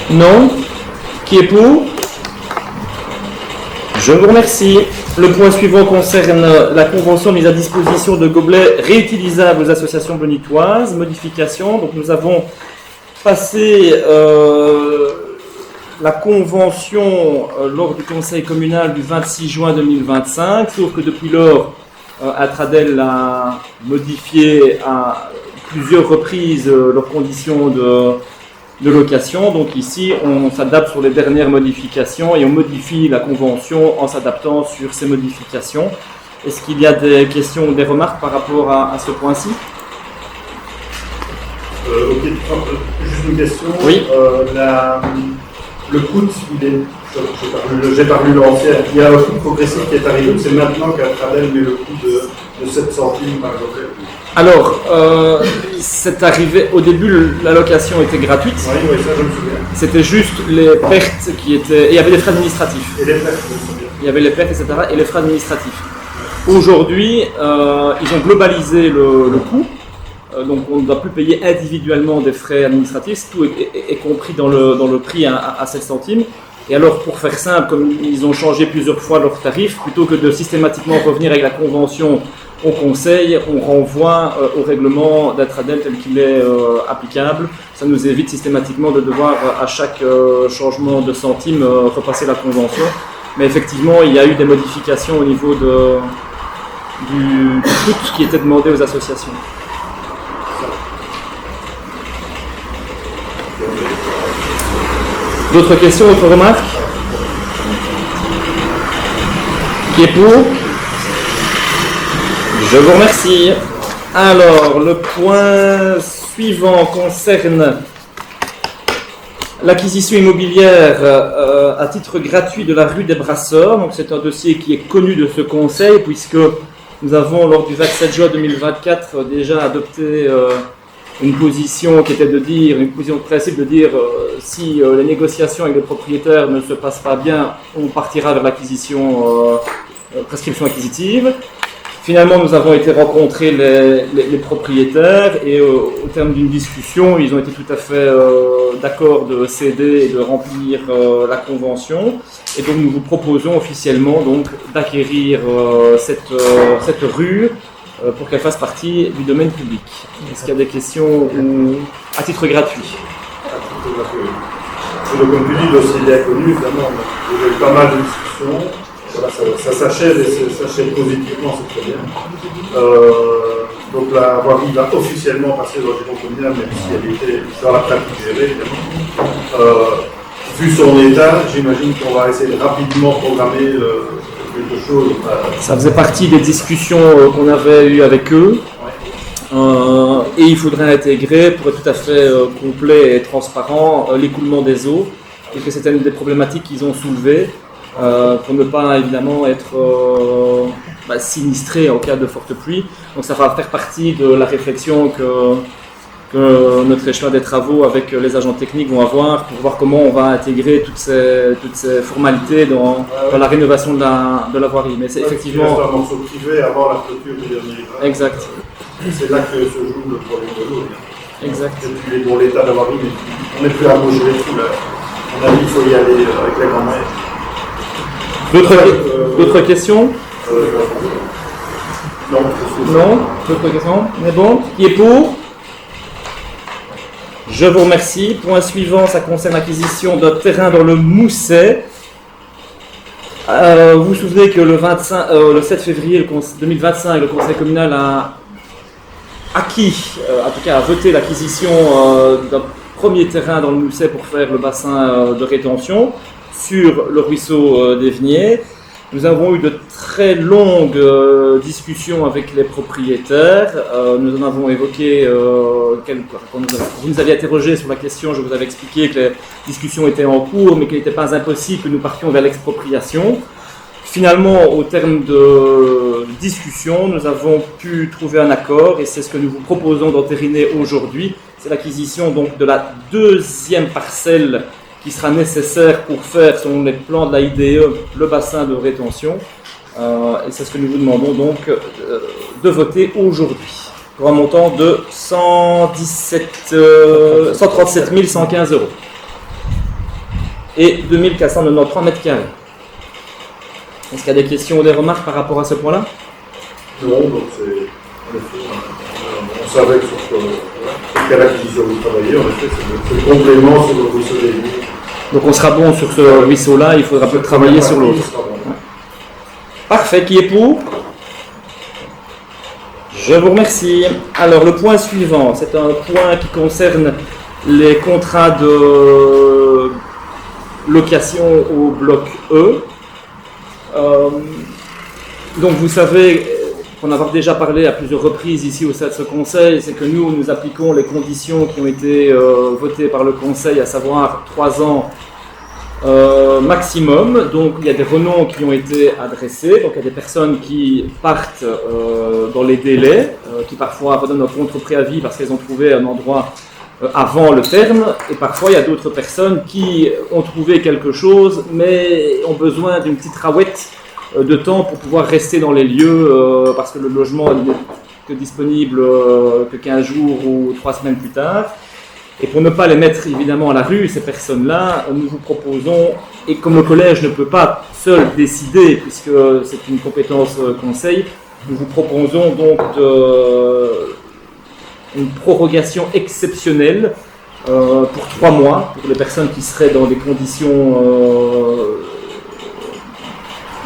Non. Qui est pour? Je vous remercie. Le point suivant concerne la convention mise à disposition de gobelets réutilisables aux associations bonitoises. Modification. Donc nous avons passé la convention lors du conseil communal du 26 juin 2025, sauf que depuis lors, Atradel a modifié à plusieurs reprises leurs conditions de location. Donc ici, on s'adapte sur les dernières modifications et on modifie la convention en s'adaptant sur ces modifications. Est-ce qu'il y a des questions ou des remarques par rapport à ce point-ci? Ok, juste une question. Oui. Le coût, j'ai pas lu l'ancien, il y a un coût progressif qui est arrivé, c'est maintenant qu'Atradel met le coût de 7 centimes par gobelet. Alors, c'est arrivé, au début, l'allocation était gratuite. Oui, ça je me souviens. C'était juste les pertes qui étaient... Et il y avait des frais administratifs. Et les frais, je me souviens. Il y avait les pertes, etc. et les frais administratifs. Aujourd'hui, ils ont globalisé le coût. Donc on ne doit plus payer individuellement des frais administratifs. Tout est compris dans le prix à 7 centimes. Et alors, pour faire simple, comme ils ont changé plusieurs fois leurs tarifs, plutôt que de systématiquement revenir avec la convention au conseil, on renvoie au règlement d'Atradel tel qu'il est applicable. Ça nous évite systématiquement de devoir, à chaque changement de centime, repasser la convention. Mais effectivement, il y a eu des modifications au niveau du coût qui était demandé aux associations. D'autres questions, d'autres remarques? Qui est pour? Je vous remercie. Alors, le point suivant concerne l'acquisition immobilière à titre gratuit de la rue des Brasseurs. Donc, c'est un dossier qui est connu de ce conseil puisque nous avons, lors du 27 juin 2024, déjà adopté une position qui était une position de principe de dire si les négociations avec les propriétaires ne se passent pas bien, on partira vers l'acquisition, prescription acquisitive. Finalement, nous avons été rencontrer les propriétaires et au terme d'une discussion, ils ont été tout à fait d'accord de céder et de remplir la convention. Et donc, nous vous proposons officiellement donc d'acquérir cette rue pour qu'elle fasse partie du domaine public. Est-ce qu'il y a des questions à titre gratuit? Donc, comme tu dis, le dossier est connu, évidemment. Il y a eu pas mal de discussions. Voilà, ça s'achève et ça s'achève positivement, c'est très bien. Donc la voirie va officiellement passer dans le giron communal, même si elle était dans la pratique gérée, évidemment. Vu son état, j'imagine qu'on va essayer de rapidement programmer quelque chose. Ça faisait partie des discussions qu'on avait eues avec eux. Et il faudrait intégrer, pour être tout à fait complet et transparent, l'écoulement des eaux, puisque c'était une des problématiques qu'ils ont soulevées, pour ne pas évidemment être sinistré en cas de forte pluie. Donc ça va faire partie de la réflexion que notre échelon des travaux avec les agents techniques vont avoir pour voir comment on va intégrer toutes ces formalités dans la rénovation de la voirie. Mais c'est effectivement... Il reste un morceau privé avant la clôture du dernier livrage. Exact. C'est là que se joue le problème de l'eau. Exact. Et puis pour l'état d'avarie, on n'est plus à bouger tout là. On a dit qu'il faut y aller avec la grand-mère. D'autres questions? Non. Non. D'autres questions? On est bon? Qui est pour? Je vous remercie. Point suivant, ça concerne l'acquisition d'un terrain dans le Mousset. Vous vous souvenez que le 7 février 2025, le Conseil communal a acquis, en tout cas a voté l'acquisition d'un premier terrain dans le Mousset pour faire le bassin de rétention sur le ruisseau d'Evnier. Nous avons eu de très longues discussions avec les propriétaires. Nous en avons évoqué, quand vous nous aviez interrogé sur la question, je vous avais expliqué que les discussions étaient en cours, mais qu'il n'était pas impossible que nous partions vers l'expropriation. Finalement, au terme de discussion, nous avons pu trouver un accord et c'est ce que nous vous proposons d'entériner aujourd'hui. C'est l'acquisition donc de la deuxième parcelle qui sera nécessaire pour faire, selon les plans de la IDE, le bassin de rétention. Et c'est ce que nous vous demandons donc de voter aujourd'hui, pour un montant de 137 115 € et 2493 mètres carrés. Est-ce qu'il y a des questions ou des remarques par rapport à ce point-là? Non, donc c'est... On savait que sur quelle acquisition vous travaillez, en effet, c'est le complément sur le ruisseau des Vignes. Donc on sera bon sur ce ruisseau-là, il faudra peut-être travailler sur l'autre. Bon. Parfait, qui est pour? Je vous remercie. Alors le point suivant, c'est un point qui concerne les contrats de location au bloc E. Donc vous savez, pour en avoir déjà parlé à plusieurs reprises ici au sein de ce conseil, c'est que nous appliquons les conditions qui ont été votées par le conseil, à savoir 3 ans maximum. Donc il y a des renoms qui ont été adressés, donc il y a des personnes qui partent dans les délais, qui parfois redonnent un contre-préavis parce qu'elles ont trouvé un endroit avant le terme, et parfois il y a d'autres personnes qui ont trouvé quelque chose mais ont besoin d'une petite rawette de temps pour pouvoir rester dans les lieux parce que le logement n'est que disponible que 15 jours ou 3 semaines plus tard. Et pour ne pas les mettre évidemment à la rue, ces personnes-là, nous vous proposons, et comme le collège ne peut pas seul décider puisque c'est une compétence conseil, nous vous proposons donc une prorogation exceptionnelle pour 3 mois pour les personnes qui seraient dans des conditions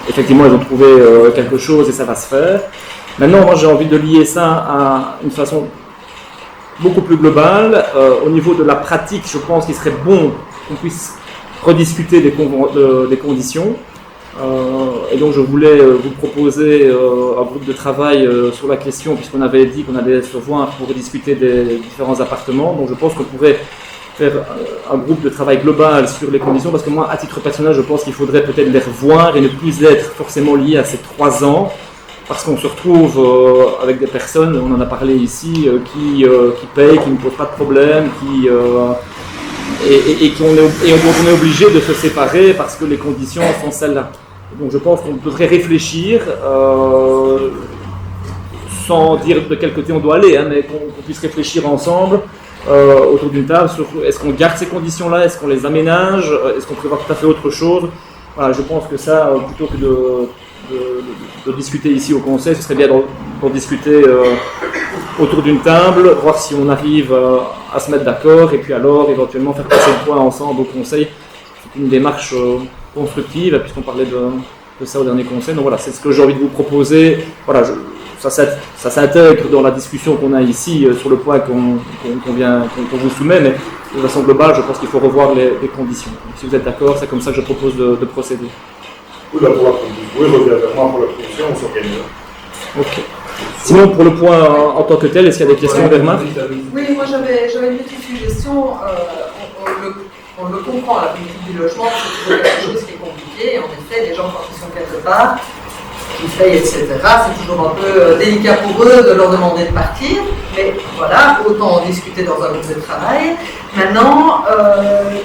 effectivement elles ont trouvé quelque chose et ça va se faire. Maintenant moi j'ai envie de lier ça à une façon beaucoup plus globale. Au niveau de la pratique, je pense qu'il serait bon qu'on puisse rediscuter des conditions. Et donc je voulais vous proposer un groupe de travail sur la question, puisqu'on avait dit qu'on allait se voir pour discuter des différents appartements. Donc je pense qu'on pourrait faire un groupe de travail global sur les conditions, parce que moi, à titre personnel, je pense qu'il faudrait peut-être les revoir et ne plus être forcément liés à ces 3 ans, parce qu'on se retrouve avec des personnes, on en a parlé ici, qui payent, qui ne posent pas de problème, dont on est obligé de se séparer parce que les conditions sont celles-là. Donc je pense qu'on devrait réfléchir, sans dire de quel côté on doit aller, mais qu'on puisse réfléchir ensemble autour d'une table sur est-ce qu'on garde ces conditions-là, est-ce qu'on les aménage, est-ce qu'on prévoit tout à fait autre chose. Voilà, je pense que ça, plutôt que de discuter ici au conseil, ce serait bien d'en discuter autour d'une table, voir si on arrive à se mettre d'accord, et puis alors éventuellement faire passer le point ensemble au conseil. C'est une démarche constructive, puisqu'on parlait de ça au dernier conseil. Donc voilà, c'est ce que j'ai envie de vous proposer. Voilà, ça s'intègre dans la discussion qu'on a ici sur le point qu'on vous soumet, mais de façon globale, je pense qu'il faut revoir les conditions. Si vous êtes d'accord, c'est comme ça que je propose de procéder. Oui, là, pour la commission. Oui, reviens vers moi pour la commission, on s'organise. Ok. Sinon, pour le point en tant que tel, est-ce qu'il y a des questions, Bernard? Oui, moi j'avais une petite suggestion. On le comprend, la politique du logement, c'est toujours quelque chose qui est compliqué. En effet, les gens, quand ils sont quelque part, qui payent, etc., c'est toujours un peu délicat pour eux de leur demander de partir. Mais voilà, autant en discuter dans un groupe de travail. Maintenant,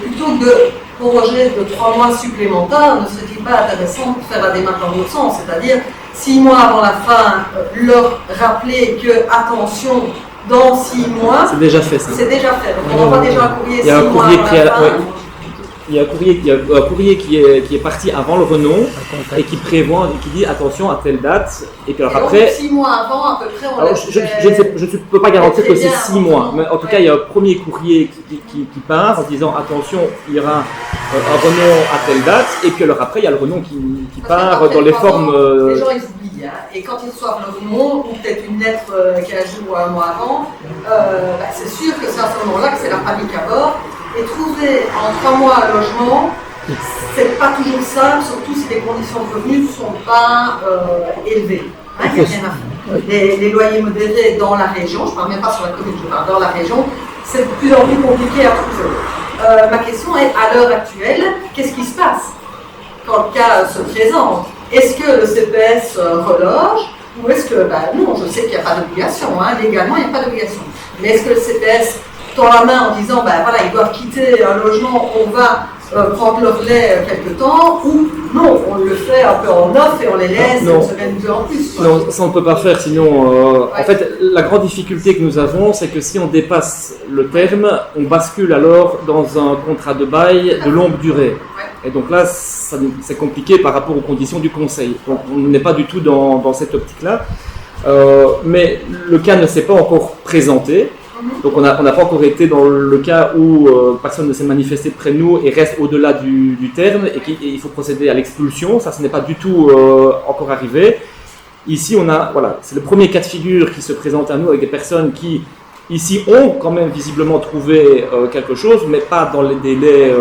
plutôt que de proroger de 3 mois supplémentaires, ne serait-il pas intéressant de faire la démarche dans l'autre sens, c'est-à-dire 6 mois avant la fin, leur rappeler que, attention, dans 6 mois... C'est déjà fait, ça. C'est déjà fait. Donc on envoie déjà un courrier 6 mois avant la fin. Il y a un courrier qui est parti avant le renom et qui prévoit, qui dit attention à telle date. Et puis alors après. 6 mois avant, à peu près, on alors, je ne peux pas garantir que c'est 6 mois. Mais en tout cas, il y a un premier courrier qui part en disant attention, il y aura un renom à telle date. Et puis alors après, il y a le renom qui part dans les formes. Les gens ils oublient. Hein. Et quand ils reçoivent le renom, ou peut-être une lettre 15 jours ou un mois avant, c'est sûr que c'est à ce moment-là que c'est la panique à bord. Et trouver en 3 mois un logement, c'est pas toujours simple, surtout si les conditions de revenus ne sont pas élevées. Hein, il n'y a rien à faire. Les loyers modérés dans la région, je ne parle même pas sur la commune, je parle dans la région, c'est de plus en plus compliqué à trouver. Ma question est, à l'heure actuelle, qu'est-ce qui se passe quand le cas se présente? Est-ce que le CPS reloge ou est-ce que, non, je sais qu'il n'y a pas d'obligation, hein, légalement il n'y a pas d'obligation, mais est-ce que le CPS tend la main en disant, voilà, ils doivent quitter un logement, on va prendre leur relais quelque temps, ou non, on le fait un peu en off et on les laisse une semaine ou deux en plus. Quoi. Non, ça on ne peut pas faire, sinon... En fait, la grande difficulté que nous avons, c'est que si on dépasse le terme, on bascule alors dans un contrat de bail de longue durée. Et donc là, c'est compliqué par rapport aux conditions du conseil. Donc on n'est pas du tout dans cette optique-là. Mais le cas ne s'est pas encore présenté. Donc on n'a pas encore été dans le cas où personne ne s'est manifesté près de nous et reste au-delà du terme et qu'il faut procéder à l'expulsion. Ça, ce n'est pas du tout encore arrivé. Ici, c'est le premier cas de figure qui se présente à nous avec des personnes qui, ici, ont quand même visiblement trouvé quelque chose, mais pas dans les délais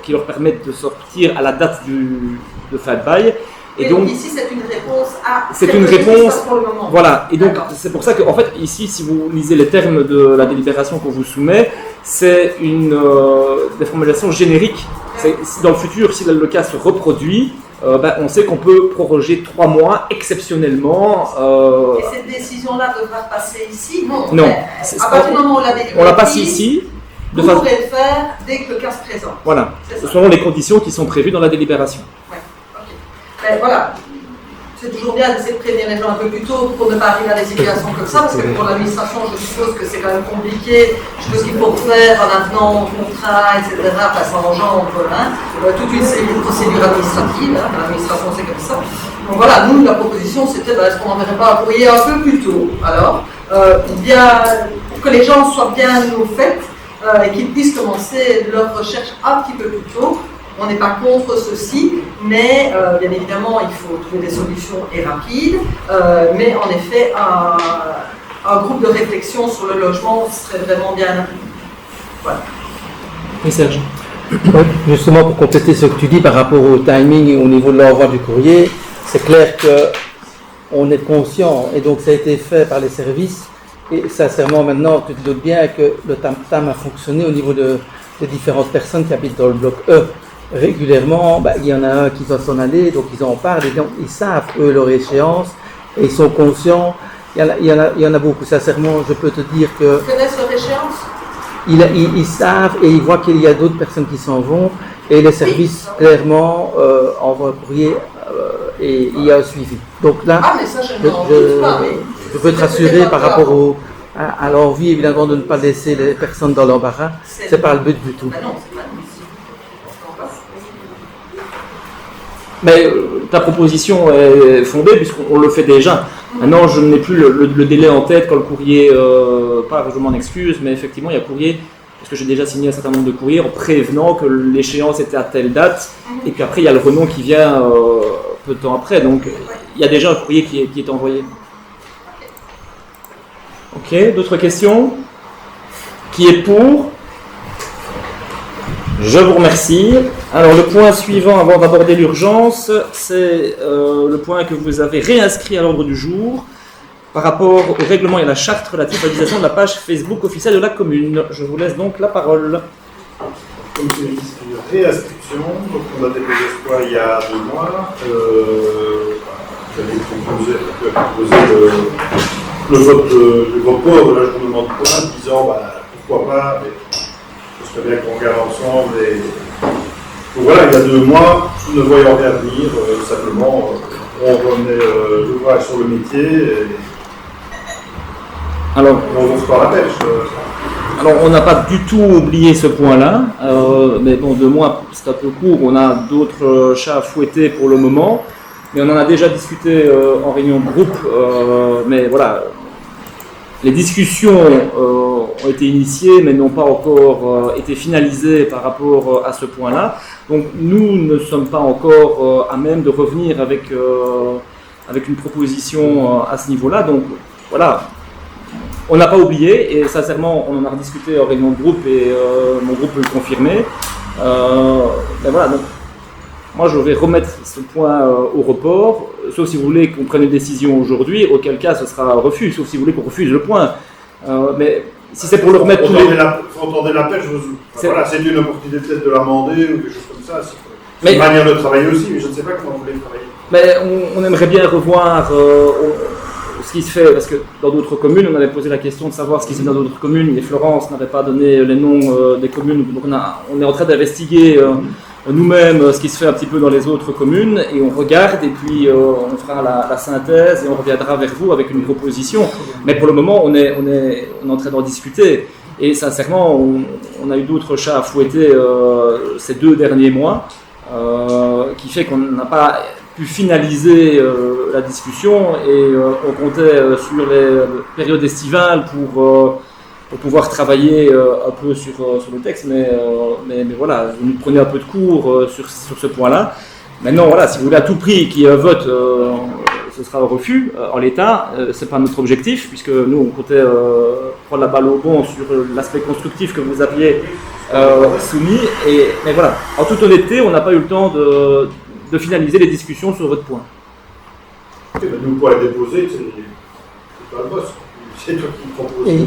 qui leur permettent de sortir à la date de fin de bail. Et donc ici, c'est une réponse à... C'est une réponse, pour le moment. Voilà, et donc c'est pour ça qu'en fait, ici, si vous lisez les termes de la délibération qu'on vous soumet, c'est des formulations génériques. Dans le futur, si le cas se reproduit, on sait qu'on peut proroger 3 mois exceptionnellement. Et cette décision-là devra passer ici? Non. À partir du moment où on l'a délibérée, on la passe ici. Vous pourrez le faire dès que le cas se présente. Voilà, selon les conditions qui sont prévues dans la délibération. Mais voilà, c'est toujours bien d'essayer de prévenir les gens un peu plus tôt pour ne pas arriver à des situations comme ça, parce que pour l'administration, je suppose que c'est quand même compliqué. Je suppose qu'il faut faire un avenant au contrat, etc. Enfin, ça engendre toute une procédure administrative. Hein. L'administration, c'est comme ça. Donc voilà, nous, la proposition, c'était est-ce qu'on n'enverrait pas un courrier un peu plus tôt? Alors, pour que les gens soient bien au fait et qu'ils puissent commencer leur recherche un petit peu plus tôt. On n'est pas contre ceci, mais bien évidemment, il faut trouver des solutions et rapides. Mais en effet, un groupe de réflexion sur le logement serait vraiment bien appuyé. Voilà. Oui, Serge. Justement, pour compléter ce que tu dis par rapport au timing et au niveau de l'envoi du courrier, c'est clair qu'on est conscient, et donc ça a été fait par les services. Et sincèrement, maintenant, tu te doutes bien que le tam-tam a fonctionné au niveau des différentes personnes qui habitent dans le bloc E. Régulièrement, il y en a un qui doit s'en aller, donc ils en parlent, et donc ils savent, eux, leur échéance, et ils sont conscients. Il y en a beaucoup, sincèrement, je peux te dire que... Ils connaissent leur échéance? Ils savent, et ils voient qu'il y a d'autres personnes qui s'en vont, et les services, clairement, envoient un courrier, et il y a un suivi. Donc là, mais ça, je peux te rassurer par rapport à l'envie, évidemment, de ne pas laisser les personnes dans l'embarras. C'est pas le but du tout. Non, c'est pas le but. Mais ta proposition est fondée puisqu'on le fait déjà. Maintenant, je n'ai plus le délai en tête quand le courrier part, je m'en excuse, mais effectivement, il y a courrier, parce que j'ai déjà signé un certain nombre de courriers en prévenant que l'échéance était à telle date, et puis après, il y a le renom qui vient peu de temps après. Donc, il y a déjà un courrier qui est envoyé. Ok, d'autres questions? Qui est pour? Je vous remercie. Alors le point suivant avant d'aborder l'urgence, c'est le point que vous avez réinscrit à l'ordre du jour par rapport au règlement et à la charte relative à l'utilisation de la page Facebook officielle de la commune. Je vous laisse donc la parole. Comme c'est une réinscription, donc on a déposé ce point il y a 2 mois. J'avais proposé le vote du report de l'ajournement de point, disant pourquoi pas, mais ce serait bien qu'on regarde ensemble. Donc voilà, il y a 2 mois, ne voyant rien venir, simplement on remet l'ouvrage sur le métier et Alors, on se part la pêche. Alors, on n'a pas du tout oublié ce point-là, mais bon, 2 mois, c'est un peu court, on a d'autres chats à fouetter pour le moment, mais on en a déjà discuté en réunion de groupe, mais voilà, les discussions ont été initiées, mais n'ont pas encore été finalisées par rapport à ce point-là, donc nous ne sommes pas encore à même de revenir avec une proposition à ce niveau-là, donc voilà. On n'a pas oublié, et sincèrement, on en a rediscuté en réunion de groupe, et mon groupe peut le confirmer. Ben voilà, donc, moi je vais remettre ce point au report, sauf si vous voulez qu'on prenne une décision aujourd'hui, auquel cas ce sera un refus, sauf si vous voulez qu'on refuse le point. Mais si c'est pour le remettre tous les... Faut entendre la pêche, voilà, c'est une opportunité peut-être de l'amender ou quelque chose comme ça. C'est une manière de travailler aussi, mais je ne sais pas comment vous voulez travailler. Mais on aimerait bien revoir... ce qui se fait, parce que dans d'autres communes, on avait posé la question de savoir ce qui se fait dans d'autres communes, et Florence n'avait pas donné les noms des communes, donc on est en train d'investiguer nous-mêmes ce qui se fait un petit peu dans les autres communes, et on regarde, et puis on fera la synthèse, et on reviendra vers vous avec une proposition. Mais pour le moment, on est en train d'en discuter, et sincèrement, on a eu d'autres chats à fouetter ces 2 derniers mois, qui fait qu'on n'a pas pu finaliser la discussion, et on comptait sur les périodes estivales pour pouvoir travailler un peu sur le texte, mais voilà, vous nous prenez un peu de cours sur ce point-là. Maintenant, voilà, si vous voulez à tout prix qu'il y ait un vote, ce sera un refus. En l'état, c'est pas notre objectif, puisque nous, on comptait prendre la balle au bon sur l'aspect constructif que vous aviez soumis. Mais voilà, en toute honnêteté, on n'a pas eu le temps de finaliser les discussions sur votre point. Nous, pour la déposer, c'est pas le boss. C'est toi qui propose. Et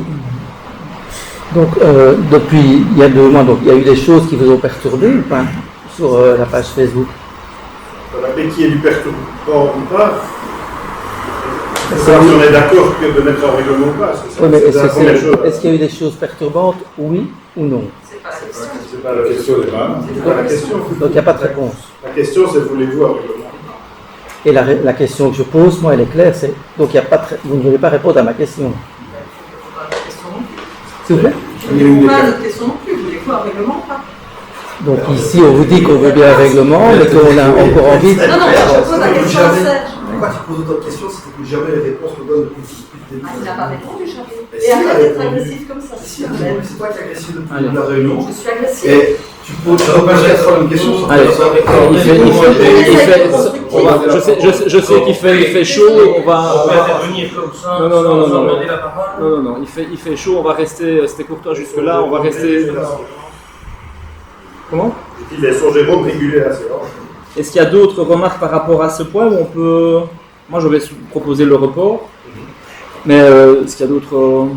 donc, depuis il y a 2 mois, donc, il y a eu des choses qui vous ont perturbé ou pas sur la page Facebook? Voilà, mais qui est du perturbant ou pas, si on est d'accord de mettre en règlement ou pas. Oui, mais est-ce qu'il y a eu des choses perturbantes, oui ou non? C'est pas la question, c'est pas la question. Donc il n'y a pas de réponse. La question, c'est voulez-vous un règlement? Et la question que je pose, moi, elle est claire, c'est donc il y a pas vous ne voulez pas répondre à ma question. S'il vous plaît? Je ne pas notre question non plus, vous voulez quoi, un règlement ou pas? Donc ici, on vous dit qu'on veut bien un règlement, mais qu'on a encore envie. Non, je pose la question à Serge. Pourquoi tu poses autant de questions si tu n'écoutes jamais les réponses qu'on donne depuis le début? Il n'a pas répondu, Charlie. Et arrête d'être agressif comme ça. Si, c'est toi qui es agressif depuis la réunion. Je suis agressif. Et tu reposes chaque fois une question sans Allez, je sais qu'il fait chaud, on va intervenir comme ça, non, il fait chaud, on va rester, c'était courtois jusque-là, on va rester... Comment? Il est son Jérôme régulé la séance. Est-ce qu'il y a d'autres remarques par rapport à ce point où on peut... Moi, je vais proposer le report, mais est-ce qu'il y a d'autres... Non,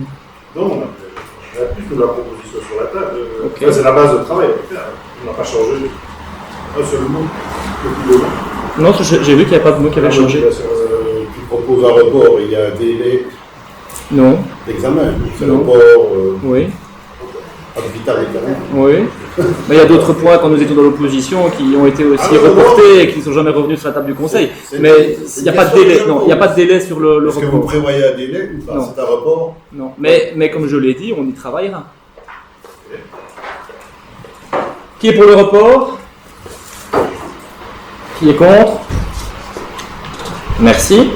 on a plus que la proposition sur la table. Okay. C'est la base de travail. On n'a pas changé un seul mot depuis 2 mois. Non, j'ai vu qu'il n'y a pas de mot qui avait changé. Tu proposes un report, il y a un délai Non. d'examen. C'est un Non. report Oui. ad vitam aeternam. Oui. Mais il y a d'autres points quand nous étions dans l'opposition qui ont été aussi reportés et qui ne sont jamais revenus sur la table du Conseil. Mais il n'y a pas de délai. Non, il n'y a pas de délai sur le Est-ce que vous report. prévoyez un délai ou pas? Non. C'est un report? Non. Mais comme je l'ai dit, on y travaillera. Qui est pour le report? Qui est contre? Merci.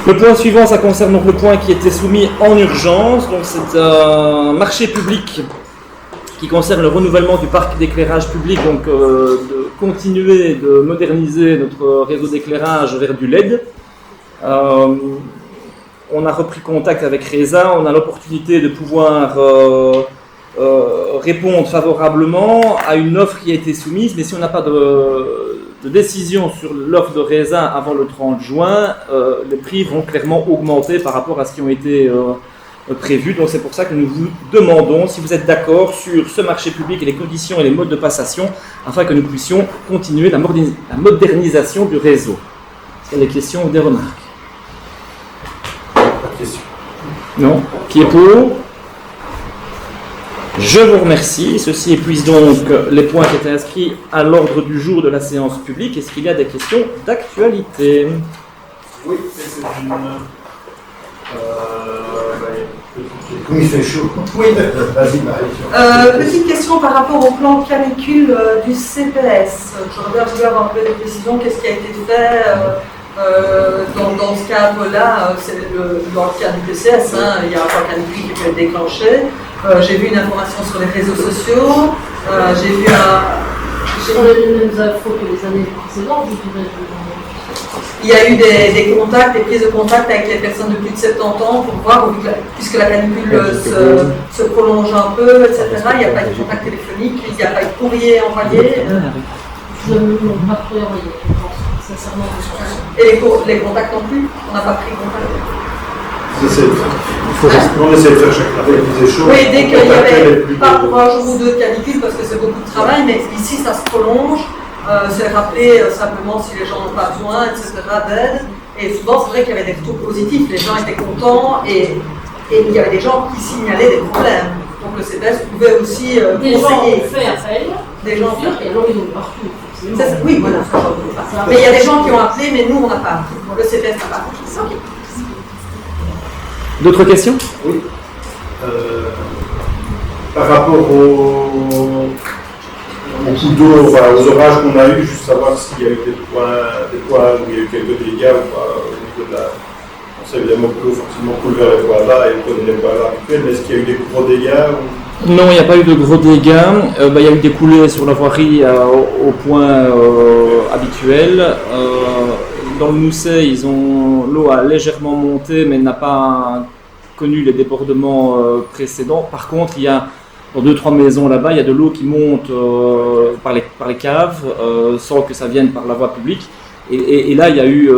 Le point suivant, ça concerne donc le point qui était soumis en urgence. Donc c'est un marché public qui concerne le renouvellement du parc d'éclairage public, donc de continuer de moderniser notre réseau d'éclairage vers du LED. on a repris contact avec Reza, on a l'opportunité de pouvoir répondre favorablement à une offre qui a été soumise, mais si on n'a pas de décision sur l'offre de Reza avant le 30 juin, les prix vont clairement augmenter par rapport à ce qui ont été prévus. Donc c'est pour ça que nous vous demandons si vous êtes d'accord sur ce marché public et les conditions et les modes de passation, afin que nous puissions continuer la modernisation du réseau. Est-ce qu'il y a des questions ou des remarques? Pas de question. Non. Qui est pour? Je vous remercie. Ceci épuise donc les points qui étaient inscrits à l'ordre du jour de la séance publique. Est-ce qu'il y a des questions d'actualité? Oui, c'est une... Comme il fait chaud. Oui. Vas-y, Marie. Petite question par rapport au plan canicule du CPS. J'aurais bien voulu avoir un peu de précision. Qu'est-ce qui a été fait dans ce cadre-là? C'est dans le cadre du PCS, hein, il y a un plan canicule qui peut être déclenché. J'ai vu une information sur les réseaux sociaux. J'ai vu Sur les mêmes infos que les années précédentes, je dirais. il y a eu des contacts, des prises de contact avec les personnes de plus de 70 ans pour voir, puisque la canicule se prolonge un peu, etc. Il n'y a pas eu de contact téléphonique, il n'y a pas eu de courrier envoyé. Je ne m'ai pas trop envoyé, je pense, sincèrement. Et les contacts non plus, on n'a pas pris contact. On essaie de faire chaque année des choses. Oui, dès qu'il y avait, pas pour un jour ou deux de canicule, parce que c'est beaucoup de travail, mais ici ça se prolonge. C'est rappeler simplement si les gens n'ont pas besoin, etc., d'aide. Et souvent, c'est vrai qu'il y avait des retours positifs, les gens étaient contents et il y avait des gens qui signalaient des problèmes. Donc le CPS pouvait aussi Des gens conseiller. ont fait appel, Des gens ont fait et alors ils ont partout. oui, voilà. Mais il y a des gens qui ont appelé, mais nous, on n'a pas appelé. Le CPS n'a pas appelé. D'autres questions? Oui. Par rapport au coup d'eau, aux orages qu'on a eu, juste savoir s'il y a eu des points où il y a eu quelques dégâts ou pas au niveau de la. On sait évidemment que l'eau forcément coule vers les points là et on connaît les points là habituels, mais est-ce qu'il y a eu des gros dégâts ou... Non, il n'y a pas eu de gros dégâts. Il y a eu des coulées sur la voirie au point habituel. Dans le Mousset, l'eau a légèrement monté, mais n'a pas connu les débordements précédents. Par contre, il y a dans 2-3 maisons là-bas, il y a de l'eau qui monte par les caves, sans que ça vienne par la voie publique. Et là, il y a eu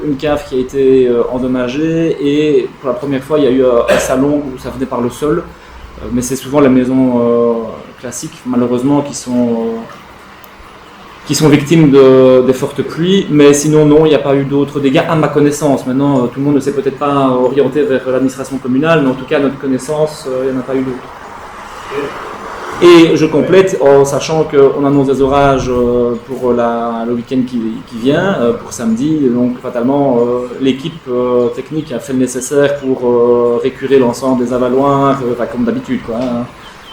une cave qui a été endommagée, et pour la première fois, il y a eu un salon où ça venait par le sol. Mais c'est souvent les maisons classiques, malheureusement, qui sont victimes des fortes pluies. Mais sinon, non, il n'y a pas eu d'autres dégâts à ma connaissance. Maintenant, tout le monde ne s'est peut-être pas orienté vers l'administration communale, mais en tout cas, à notre connaissance, il n'y en a pas eu d'autres. Et je complète en sachant qu'on annonce des orages pour le week-end qui vient, pour samedi. Donc, fatalement, l'équipe technique a fait le nécessaire pour récurer l'ensemble des avaloirs, comme d'habitude, hein,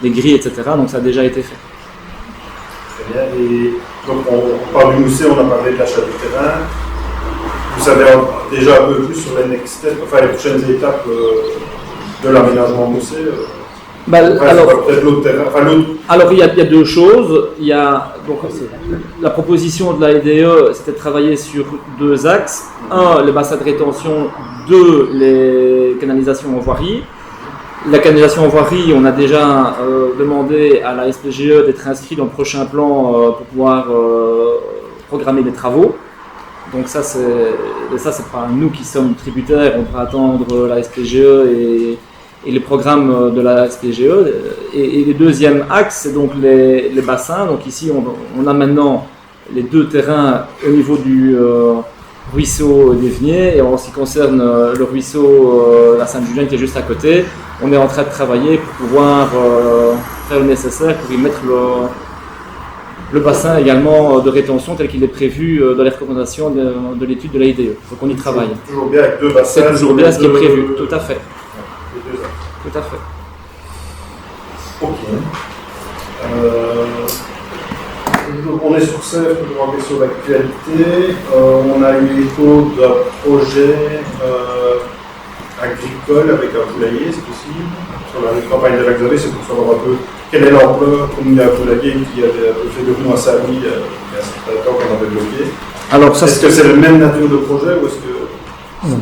des grilles, etc. Donc, ça a déjà été fait. Très bien. Et donc, on parle du Mousset, on a parlé de l'achat du terrain. Vous savez déjà un peu plus sur les next steps, les prochaines étapes de l'aménagement Mousset alors il y a deux choses. Il y a donc la proposition de la EDE, c'était de travailler sur 2 axes. 1, les bassins de rétention. 2, les canalisations en voirie. La canalisation en voirie, on a déjà demandé à la SPGE d'être inscrit dans le prochain plan pour pouvoir programmer des travaux. Donc ça c'est pas nous qui sommes tributaires, on pourra attendre la SPGE et les programmes de la SPGE. Et le deuxième axe, c'est donc les bassins. Donc ici, on a maintenant les 2 terrains au niveau du ruisseau d'Evnier. Et en ce qui concerne le ruisseau la Sainte-Julien qui est juste à côté, on est en train de travailler pour pouvoir faire le nécessaire pour y mettre le bassin également de rétention tel qu'il est prévu dans les recommandations de l'étude de la IDE. Donc on y travaille. C'est toujours bien avec 2 bassins. C'est toujours bien ce qui est prévu, tout à fait. Tout à fait. Ok. On est sur Sèvres, toujours en question d'actualité. On a eu l'écho d'un projet agricole avec un poulailler, c'est possible. Sur la campagne de l'Axavé, c'est pour savoir un peu quelle est l'ampleur, comme il y a un poulailler qui avait un peu fait de nous à Saint-Louis il y a un certain temps qu'on avait bloqué. Alors, ça, est-ce que c'est la même nature de projet ou est-ce que...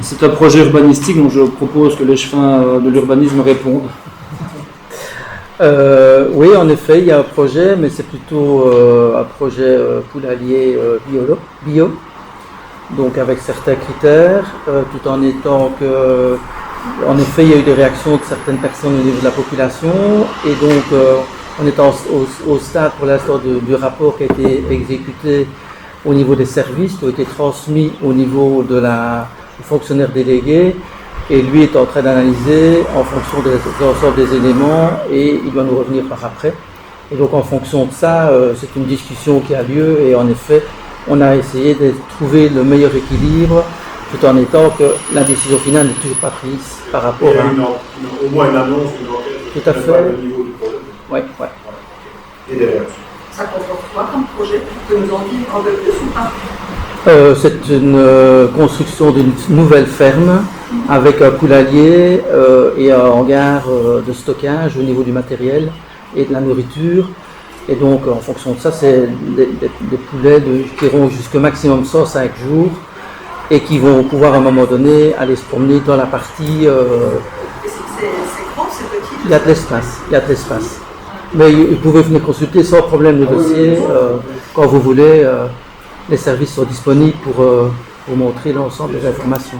C'est un projet urbanistique, donc je propose que l'échevin de l'urbanisme réponde. Oui, en effet, il y a un projet, mais c'est plutôt un projet poulailler bio, donc avec certains critères, tout en étant que, en effet, il y a eu des réactions de certaines personnes au niveau de la population, et donc on est au stade pour l'instant du rapport qui a été exécuté au niveau des services, qui ont été transmis au niveau du fonctionnaire délégué. Et lui est en train d'analyser en fonction de l'ensemble des éléments et il doit nous revenir par après. Et donc en fonction de ça, c'est une discussion qui a lieu et en effet, on a essayé de trouver le meilleur équilibre tout en étant que la décision finale n'est toujours pas prise par rapport à... au moins une annonce, une enquête. Tout à fait. Le niveau du problème. Oui. Et des réactions. Ça comporte quoi comme projet? Tu peux nous en dire un peu plus ou pas? C'est une construction d'une nouvelle ferme avec un poulailler et un hangar de stockage au niveau du matériel et de la nourriture. Et donc, en fonction de ça, c'est des poulets qui iront jusqu'au maximum 105 jours et qui vont pouvoir à un moment donné aller se promener dans la partie... C'est grand, c'est petit? Il y a de l'espace. Mais vous pouvez venir consulter sans problème le dossier quand vous voulez. Les services sont disponibles pour vous montrer l'ensemble des informations.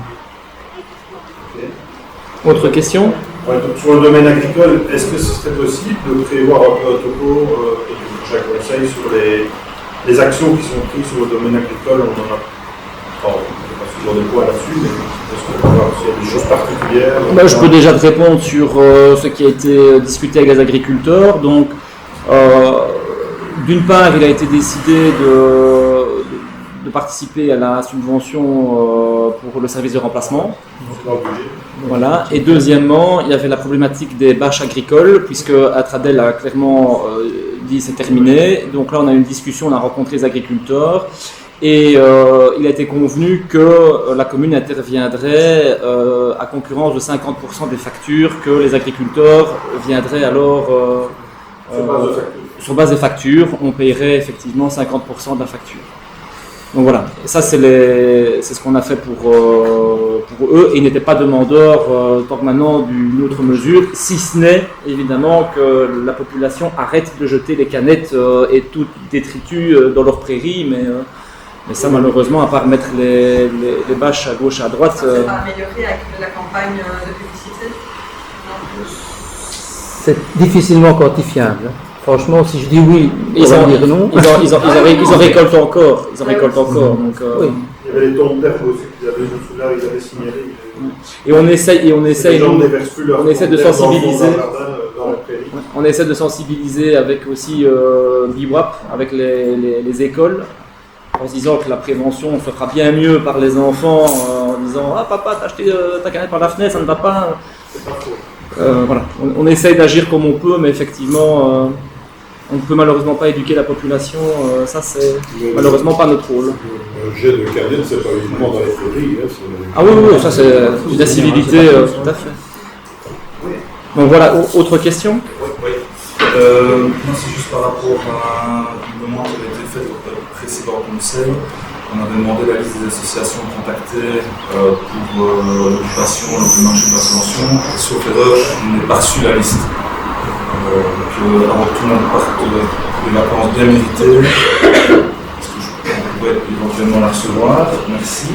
Autre question? Ouais, donc sur le domaine agricole, est-ce que ce serait possible de prévoir un peu un topo et du prochain conseil sur les actions qui sont prises sur le domaine agricole? On en a pas toujours des points là-dessus, mais est-ce qu'il y a des choses particulières? Je peux déjà te répondre sur ce qui a été discuté avec les agriculteurs. Donc, d'une part, il a été décidé de participer à la subvention pour le service de remplacement. Voilà. Et deuxièmement, il y avait la problématique des bâches agricoles, puisque Atradel a clairement dit c'est terminé. Donc là, on a eu une discussion, on a rencontré les agriculteurs. Et il a été convenu que la commune interviendrait à concurrence de 50% des factures que les agriculteurs viendraient alors sur base des factures. On paierait effectivement 50% de la facture. Donc voilà, et ça c'est ce qu'on a fait pour eux, et ils n'étaient pas demandeurs tant que maintenant d'une autre mesure, si ce n'est évidemment que la population arrête de jeter les canettes et tout détritus dans leurs prairies, mais ça malheureusement, à part mettre les bâches à gauche et à droite... Ça ne s'est pas amélioré avec la campagne de publicité? C'est difficilement quantifiable. Franchement, si je dis oui, on va dire non. Ils en récoltent encore. Ils en récoltent encore. Donc, oui. Il y avait les tombes d'herbe aussi qu'ils avaient, je me souviens, ils avaient signalé. Et on essaie de sensibiliser. Dans la prairie. On essaie de sensibiliser avec aussi BIWAP, avec les écoles, en se disant que la prévention se fera bien mieux par les enfants, en disant ah papa t'as acheté ta canette par la fenêtre, ça ne va pas. C'est pas faux. Voilà, on essaye d'agir comme on peut, mais effectivement, on ne peut malheureusement pas éduquer la population. Ça, c'est malheureusement pas notre rôle. Le jet de canette, c'est pas uniquement dans les prairies. Ah oui, ça c'est une incivilité, tout à fait. Donc voilà, autre question? Oui. Moi, c'est juste par rapport à une demande qui avait été faite au précédent conseil. On avait demandé la liste des associations contactées pour l'occupation, le marché de la subvention. Sauf erreur, je n'ai pas reçu la liste. Donc, avant que tout le monde parte des vacances bien méritées, est-ce que je pourrais éventuellement la recevoir? Merci.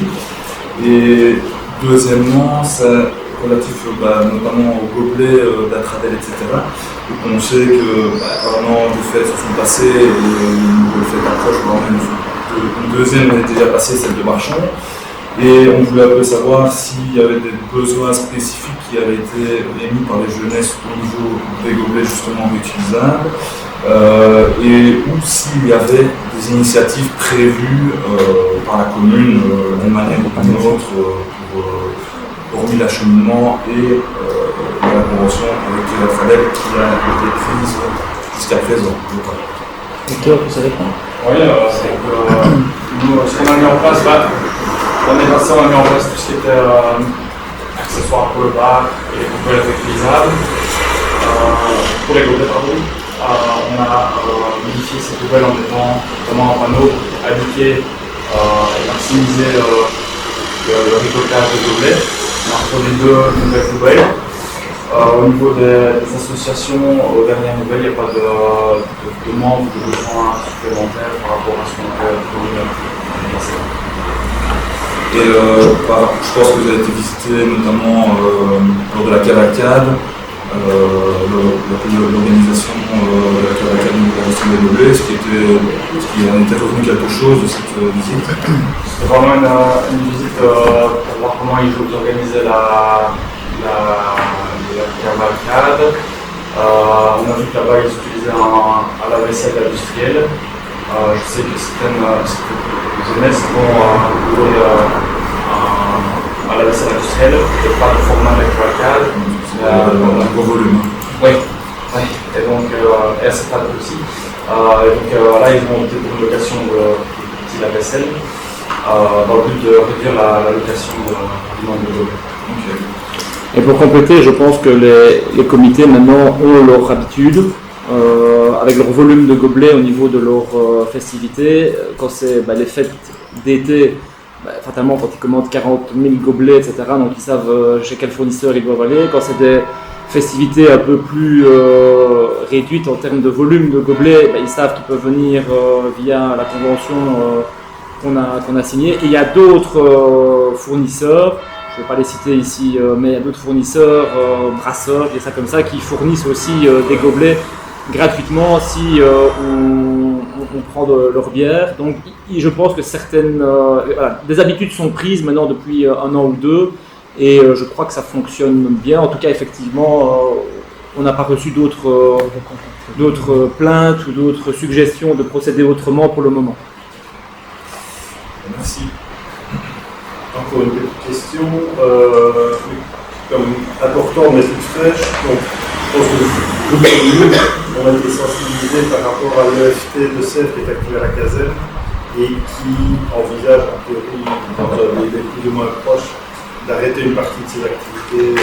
Et deuxièmement, c'est relatif notamment au gobelet d'Atradel, etc. Donc on sait que un an de fêtes se sont passées et une nouvelle fête approche, voire même une deuxième est déjà passée, celle de Marchand. Et on voulait un peu savoir s'il y avait des besoins spécifiques qui avaient été émis par les jeunesses au niveau des gobelets justement réutilisables, et ou s'il y avait des initiatives prévues par la commune d'une manière ou d'une autre hormis l'acheminement et la convention avec Atradel qui a été prise jusqu'à présent. Victor, vous savez quoi? Oui, c'est que nous, ce qu'on a mis en place, l'année passée, on a mis en place tout ce qui était accessoires pour le bar et les poubelles réutilisables. Pour les gobelets, pardon. On a modifié ces poubelles en mettant notamment un panneau indiqué et maximiser le récoltage de gobelets. On a introduit 2 nouvelles poubelles. Au niveau des associations, aux dernières nouvelles, il n'y a pas de demande ou de besoin supplémentaire par rapport à ce qu'on avait connu l'année passée. Et je pense que vous avez été visité notamment lors de la Cavacade, l'organisation de la Cavacade de la des Gobelets. Est-ce qu'il en était revenu quelque chose de cette visite? C'était vraiment une visite pour voir comment ils organisaient la cavalcade. On a vu que là-bas ils utilisaient un lave-vaisselle industriel. Je sais que certaines jeunesses vont louer un lave-vaisselle industriel, peut-être pas le format de la cavalcade, mais un gros volume. Oui, et donc et assez pratique aussi. Et donc là ils ont opté pour une location de petits lave-vaisselle dans le but de réduire la location du nombre de gobelets. Okay. Et pour compléter, je pense que les comités maintenant ont leur habitude, avec leur volume de gobelets au niveau de leurs festivités. Quand c'est les fêtes d'été, fatalement quand ils commandent 40 000 gobelets, etc., donc ils savent chez quel fournisseur ils doivent aller. Quand c'est des festivités un peu plus réduites en termes de volume de gobelets, ils savent qu'ils peuvent venir via la convention qu'on a signée. Et il y a d'autres fournisseurs, je ne vais pas les citer ici, mais il y a d'autres fournisseurs, brasseurs, et ça comme ça, qui fournissent aussi des gobelets gratuitement si on prend leur bière. Donc je pense que certaines des habitudes sont prises maintenant depuis 1 an ou 2, et je crois que ça fonctionne bien. En tout cas, effectivement, on n'a pas reçu d'autres plaintes ou d'autres suggestions de procéder autrement pour le moment. Merci. Encore une petite question, comme important mais toute fraîche. Donc, je pense que nous, on a été sensibilisés par rapport à l'EFT de Sèvres qui est actué à la caserne et qui envisage, en théorie, dans un délai plus ou moins proche, d'arrêter une partie de ses activités,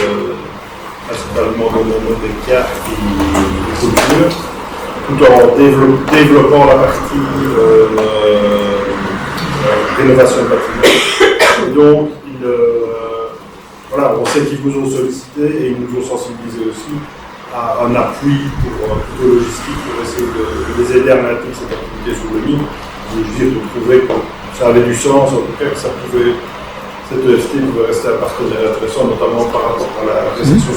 principalement des cartes et des cultures, tout en développant la partie rénovation de bâtiments. Et donc, on sait qu'ils vous ont sollicité et ils nous ont sensibilisés aussi à un appui plutôt logistique pour essayer de les aider à maintenir cette activité sous le nid. Je veux dire, de trouver que ça avait du sens, en tout cas que cette EFT pouvait rester un partenaire intéressant, notamment par rapport à la réception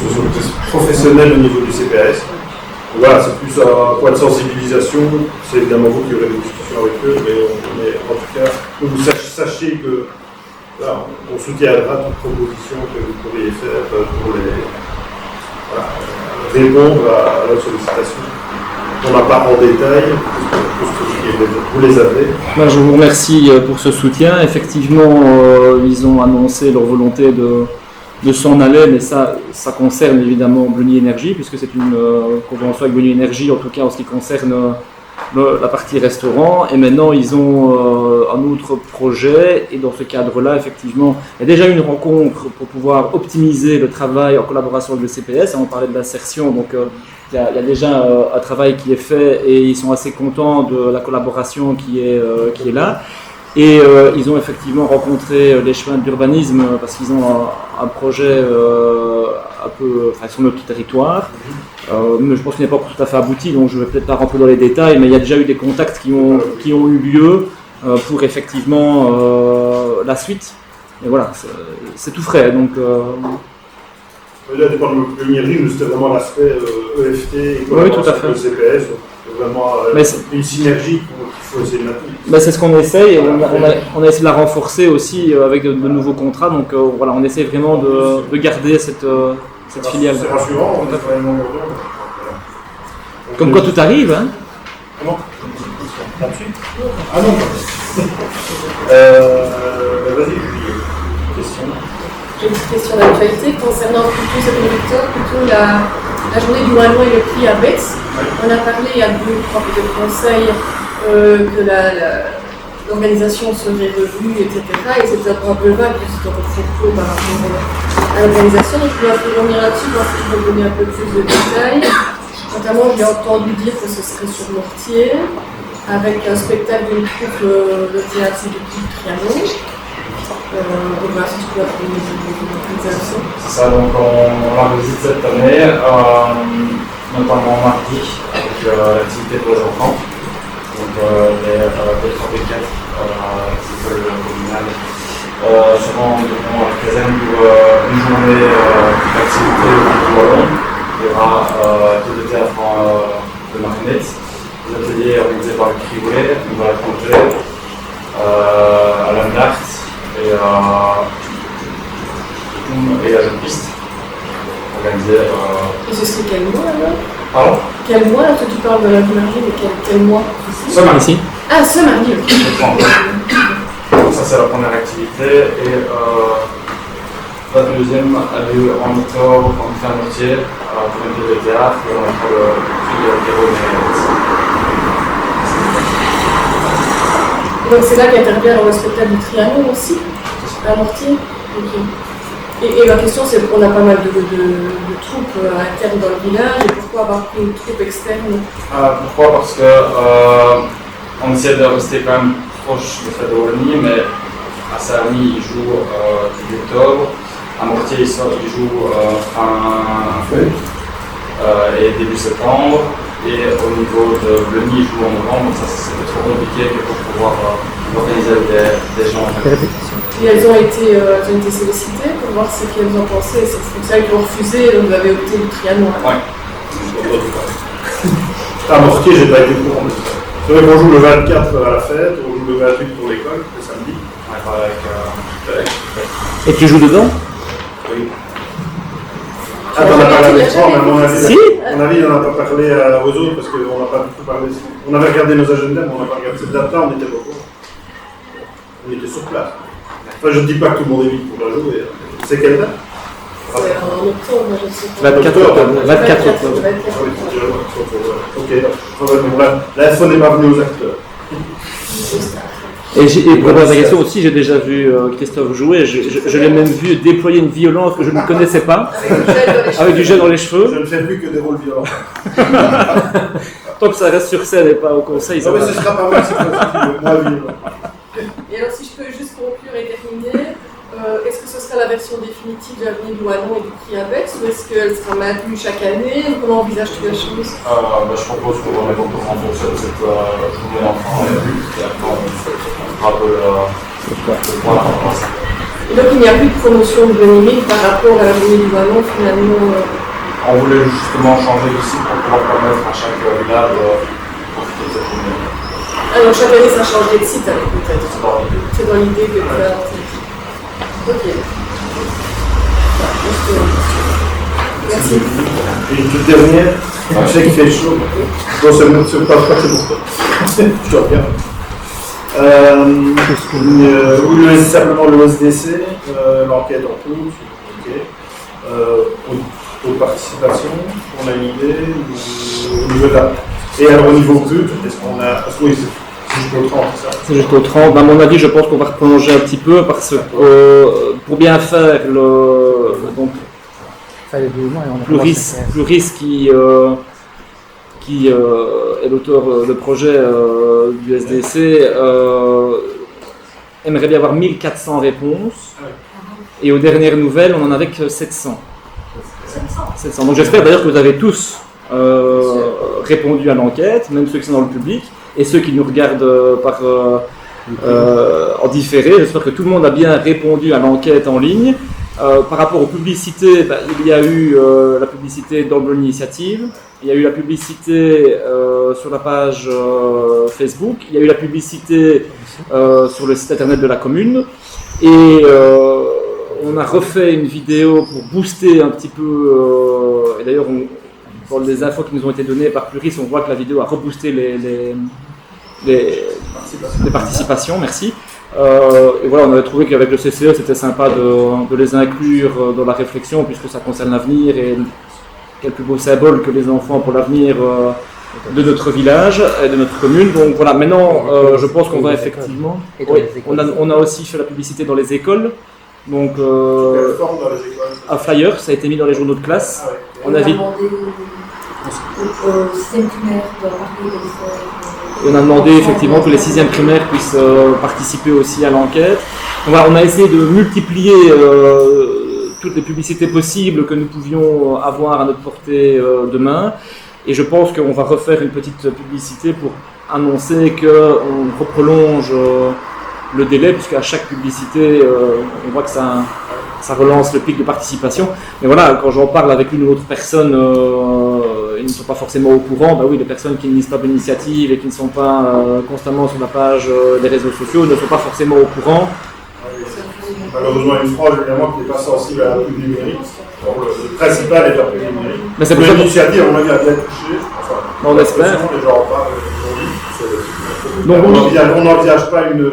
professionnelle au niveau du CPS. Donc voilà, c'est plus un point de sensibilisation. C'est évidemment vous qui aurez des discussions avec eux, mais en tout cas, que vous sachiez que là, on soutiendra toute proposition que vous pourriez faire pour répondre à la sollicitation. On n'a pas en détail, vous les avez. Je vous remercie pour ce soutien. Effectivement, ils ont annoncé leur volonté de s'en aller, mais ça concerne évidemment Blony Énergie, puisque c'est une convention avec Blony Énergie, en tout cas en ce qui concerne la partie restaurant. Et maintenant, ils ont un autre projet, et dans ce cadre-là, effectivement, il y a déjà eu une rencontre pour pouvoir optimiser le travail en collaboration avec le CPS. On parlait de l'insertion, donc il y a déjà un travail qui est fait, et ils sont assez contents de la collaboration qui est là. Et ils ont effectivement rencontré les chemins d'urbanisme parce qu'ils ont un projet un peu sur notre territoire. Mais je pense qu'il n'est pas encore tout à fait abouti, donc je ne vais peut-être pas rentrer dans les détails, mais il y a déjà eu des contacts qui ont eu lieu pour effectivement la suite. Et voilà, c'est tout frais. Donc, là, dépend de notre premier livre, c'était vraiment l'aspect EFT et oui, tout à fait. Le CPS. Vraiment une synergie qu'il faut essayer de maintenir. C'est ce qu'on essaye, et on a essayé de la renforcer aussi avec de nouveaux contrats. Donc voilà, on essaie vraiment de garder cette filiale. C'est rassurant, on a vraiment gardé. Comme quoi tout arrive, hein. Comment? Ah non. Vas-y, question. J'ai une petite question d'actualité concernant plutôt ce conducteur, plutôt la journée du Wallon et le prix à Betz. On a parlé il y a 2 ou 3 conseils que l'organisation serait revue, etc. Et c'était un peu vague, c'était un peu trop tôt par rapport à l'organisation. Donc je dois revenir là-dessus, voir si je peux donner un peu plus de détails. Notamment, j'ai entendu dire que ce serait sur Mortier, avec un spectacle d'une troupe de théâtre du Trianon. Donc voilà, si tu peux appeler les actions. C'est ça, donc on a visite cette année, notamment mardi, avec l'activité pour les enfants. Donc les 3 écoles communales seront à la caserne pour une journée d'activité au Wallon. Il y aura tout le théâtre de marionnettes, des ateliers organisés par le Criouet, une balade plongée, à l'Andart et à la jeune piste organisée. Et ce serait quel mois alors? Pardon? Quel mois là? Toi tu parles de la mardi, mais quel mois? Ce mardi. Ah, ce mardi, ok. Donc ça c'est la première activité et la deuxième a lieu en octobre, on fait un mortier pour une pièce de théâtre et on a le prix de Héros Donc c'est là qu'intervient le spectacle du Trianon aussi, un mortier. Okay. Et ma question c'est qu'on a pas mal de troupes internes dans le village, et pourquoi avoir pris une troupe externe? Pourquoi? Parce que on essaie de rester quand même proche de Fred de Wallonie, mais à Sarny il joue début octobre, à Mortier il joue fin et début septembre, et au niveau de Bleny il joue en novembre, donc ça c'était trop compliqué pour pouvoir organiser avec des gens. Et elles ont été sollicitées pour voir ce qu'elles ont pensé, c'est ça qu'ils ont refusé, donc vous avez opté le Trianon. Ouais. À Mortier, j'ai pas été au courant. C'est vrai qu'on joue le 24 à la fête, on joue le 28 pour l'école, le samedi. Ouais, avec Et tu joues dedans? Oui. Ah, t'en as parlé avec moi, mais à mon avis, on n'en a pas parlé aux autres parce qu'on n'a pas du tout parlé. On avait regardé nos agendas, mais on n'a pas regardé cette date-là, on était beaucoup. On était sur place. Enfin, je ne dis pas que tout le monde est vite pour la jouer. C'est quelle date? C'est en octobre, je sais pas. 24 octobre. 24 octobre. Ok, l'info n'est pas venue aux acteurs. Et pour répondre à ta question aussi, j'ai déjà vu Christophe jouer, je l'ai même vu déployer une violence que je ne connaissais pas, avec du gel dans les cheveux. Je ne fais plus que des rôles violents. Tant que ça reste sur scène et pas au conseil, ça non, mais va. ce sera pas mal si c'est moi violent. Et alors si je peux juste conclure et terminer, est-ce que ce sera la version définitive de l'avenir du Wallon et du prix Abex, ou est-ce qu'elle sera maintenue chaque année? Comment envisages-tu la chose? je propose qu'on ait beaucoup renforcé cette journée d'enfant et après on fera un peu le point par rapport à ça. Et donc il n'y a plus de promotion de numérique par rapport à l'avenir du Wallon finalement? On voulait justement changer de site pour pouvoir permettre à chaque village de profiter de cette journée. Alors chaque année ça change de site alors peut-être? C'est dans l'idée que tu as... Ok. Merci. Et une toute dernière, je sais qu'il fait chaud. Bon, c'est pas pour toi. Je te regarde. Simplement le SDC, l'enquête en cours. Pour participation, on a une idée au niveau de la... Et alors au niveau pub, est-ce qu'on a... Parce que oui, c'est jusqu'au 30, c'est ça? C'est jusqu'au 30. À mon avis, je pense qu'on va prolonger un petit peu parce que pour bien faire donc, Pluris qui est l'auteur de projet du SDC aimerait bien avoir 1400 réponses. Et aux dernières nouvelles, on en avait que 700. 700. Donc j'espère d'ailleurs que vous avez tous répondu à l'enquête, même ceux qui sont dans le public, et ceux qui nous regardent en différé. J'espère que tout le monde a bien répondu à l'enquête en ligne. Par rapport aux publicités, il y a eu la publicité d'Amble Initiative, il y a eu la publicité sur la page Facebook, il y a eu la publicité sur le site internet de la commune, et on a refait une vidéo pour booster un petit peu, et d'ailleurs dans les infos qui nous ont été données par Pluris, on voit que la vidéo a reboosté les participations, merci. Et voilà, on avait trouvé qu'avec le CCE, c'était sympa de les inclure dans la réflexion, puisque ça concerne l'avenir, et quel plus beau symbole que les enfants pour l'avenir de notre village et de notre commune. Donc voilà, maintenant, je pense qu'on va effectivement... Oui, on a aussi fait la publicité dans les écoles. Donc, un flyer, ça a été mis dans les journaux de classe. On a demandé au système primaire de parler de Et on a demandé effectivement que les 6e primaires puissent participer aussi à l'enquête. Donc voilà, on a essayé de multiplier toutes les publicités possibles que nous pouvions avoir à notre portée de main. Et je pense qu'on va refaire une petite publicité pour annoncer qu'on prolonge le délai, puisqu'à chaque publicité, on voit que ça relance le pic de participation. Mais voilà, quand j'en parle avec une ou autre personne, ils ne sont pas forcément au courant. Ben oui, les personnes qui ne lisent pas l'initiative et qui ne sont pas constamment sur la page des réseaux sociaux ne sont pas forcément au courant. Malheureusement, une frange évidemment qui n'est pas sensible à la pub numérique. Donc, le principal est la pub numérique. Mais c'est pour ça que l'initiative, on a bien touché. Enfin, on espère. Les gens en parlent aujourd'hui. Donc, on n'envisage pas une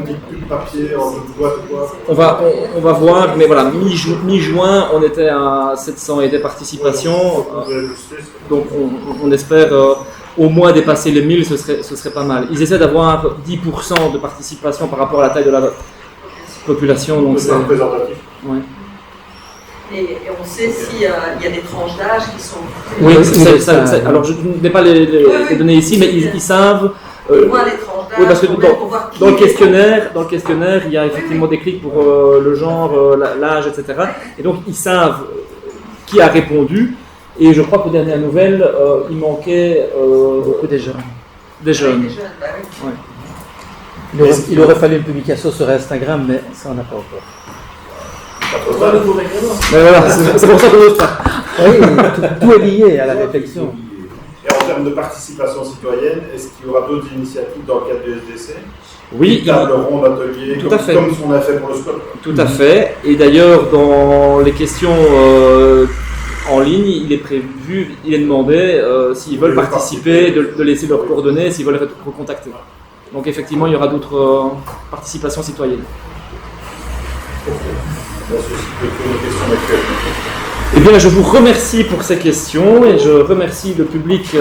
petite pub papier en une boîte ou quoi. On va voir, mais voilà, mi-juin, on était à 700 et des participations. Donc on espère au moins dépasser les 1000, ce serait pas mal. Ils essaient d'avoir 10% de participation par rapport à la taille de la population. Donc c'est représentatif. Ouais. Et on sait s'il y a des tranches d'âge qui sont... Oui, alors je n'ai pas les données ici, mais ils savent... les tranches d'âge, oui, parce que dans le questionnaire, il y a effectivement des clics pour le genre, l'âge, etc. Et donc ils savent qui a répondu. Et je crois qu'aux dernières nouvelles, il manquait beaucoup des jeunes. Des jeunes. Bah oui. Ouais. Il aurait fallu une publication sur Instagram, mais ça on n'a pas encore. Voilà, c'est pour ça qu'on n'ose pas. Oui, tout est lié à la réflexion. Et en termes de participation citoyenne, est-ce qu'il y aura d'autres initiatives dans le cadre du SDC? Oui. Table ronde, atelier, tout à fait. Comme ce qu'on a fait pour le SCOP. Tout à fait. Et d'ailleurs, dans les questions en ligne, il est prévu, il est demandé, s'ils veulent participer, de laisser leurs coordonnées, s'ils veulent être recontactés. Donc effectivement, il y aura d'autres participations citoyennes. Eh bien, je vous remercie pour ces questions et je remercie le public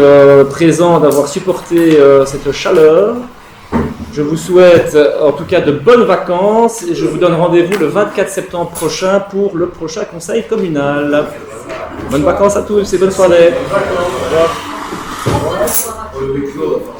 présent d'avoir supporté cette chaleur. Je vous souhaite en tout cas de bonnes vacances et je vous donne rendez-vous le 24 septembre prochain pour le prochain conseil communal. Bonnes vacances à tous et bonne soirée. Au revoir.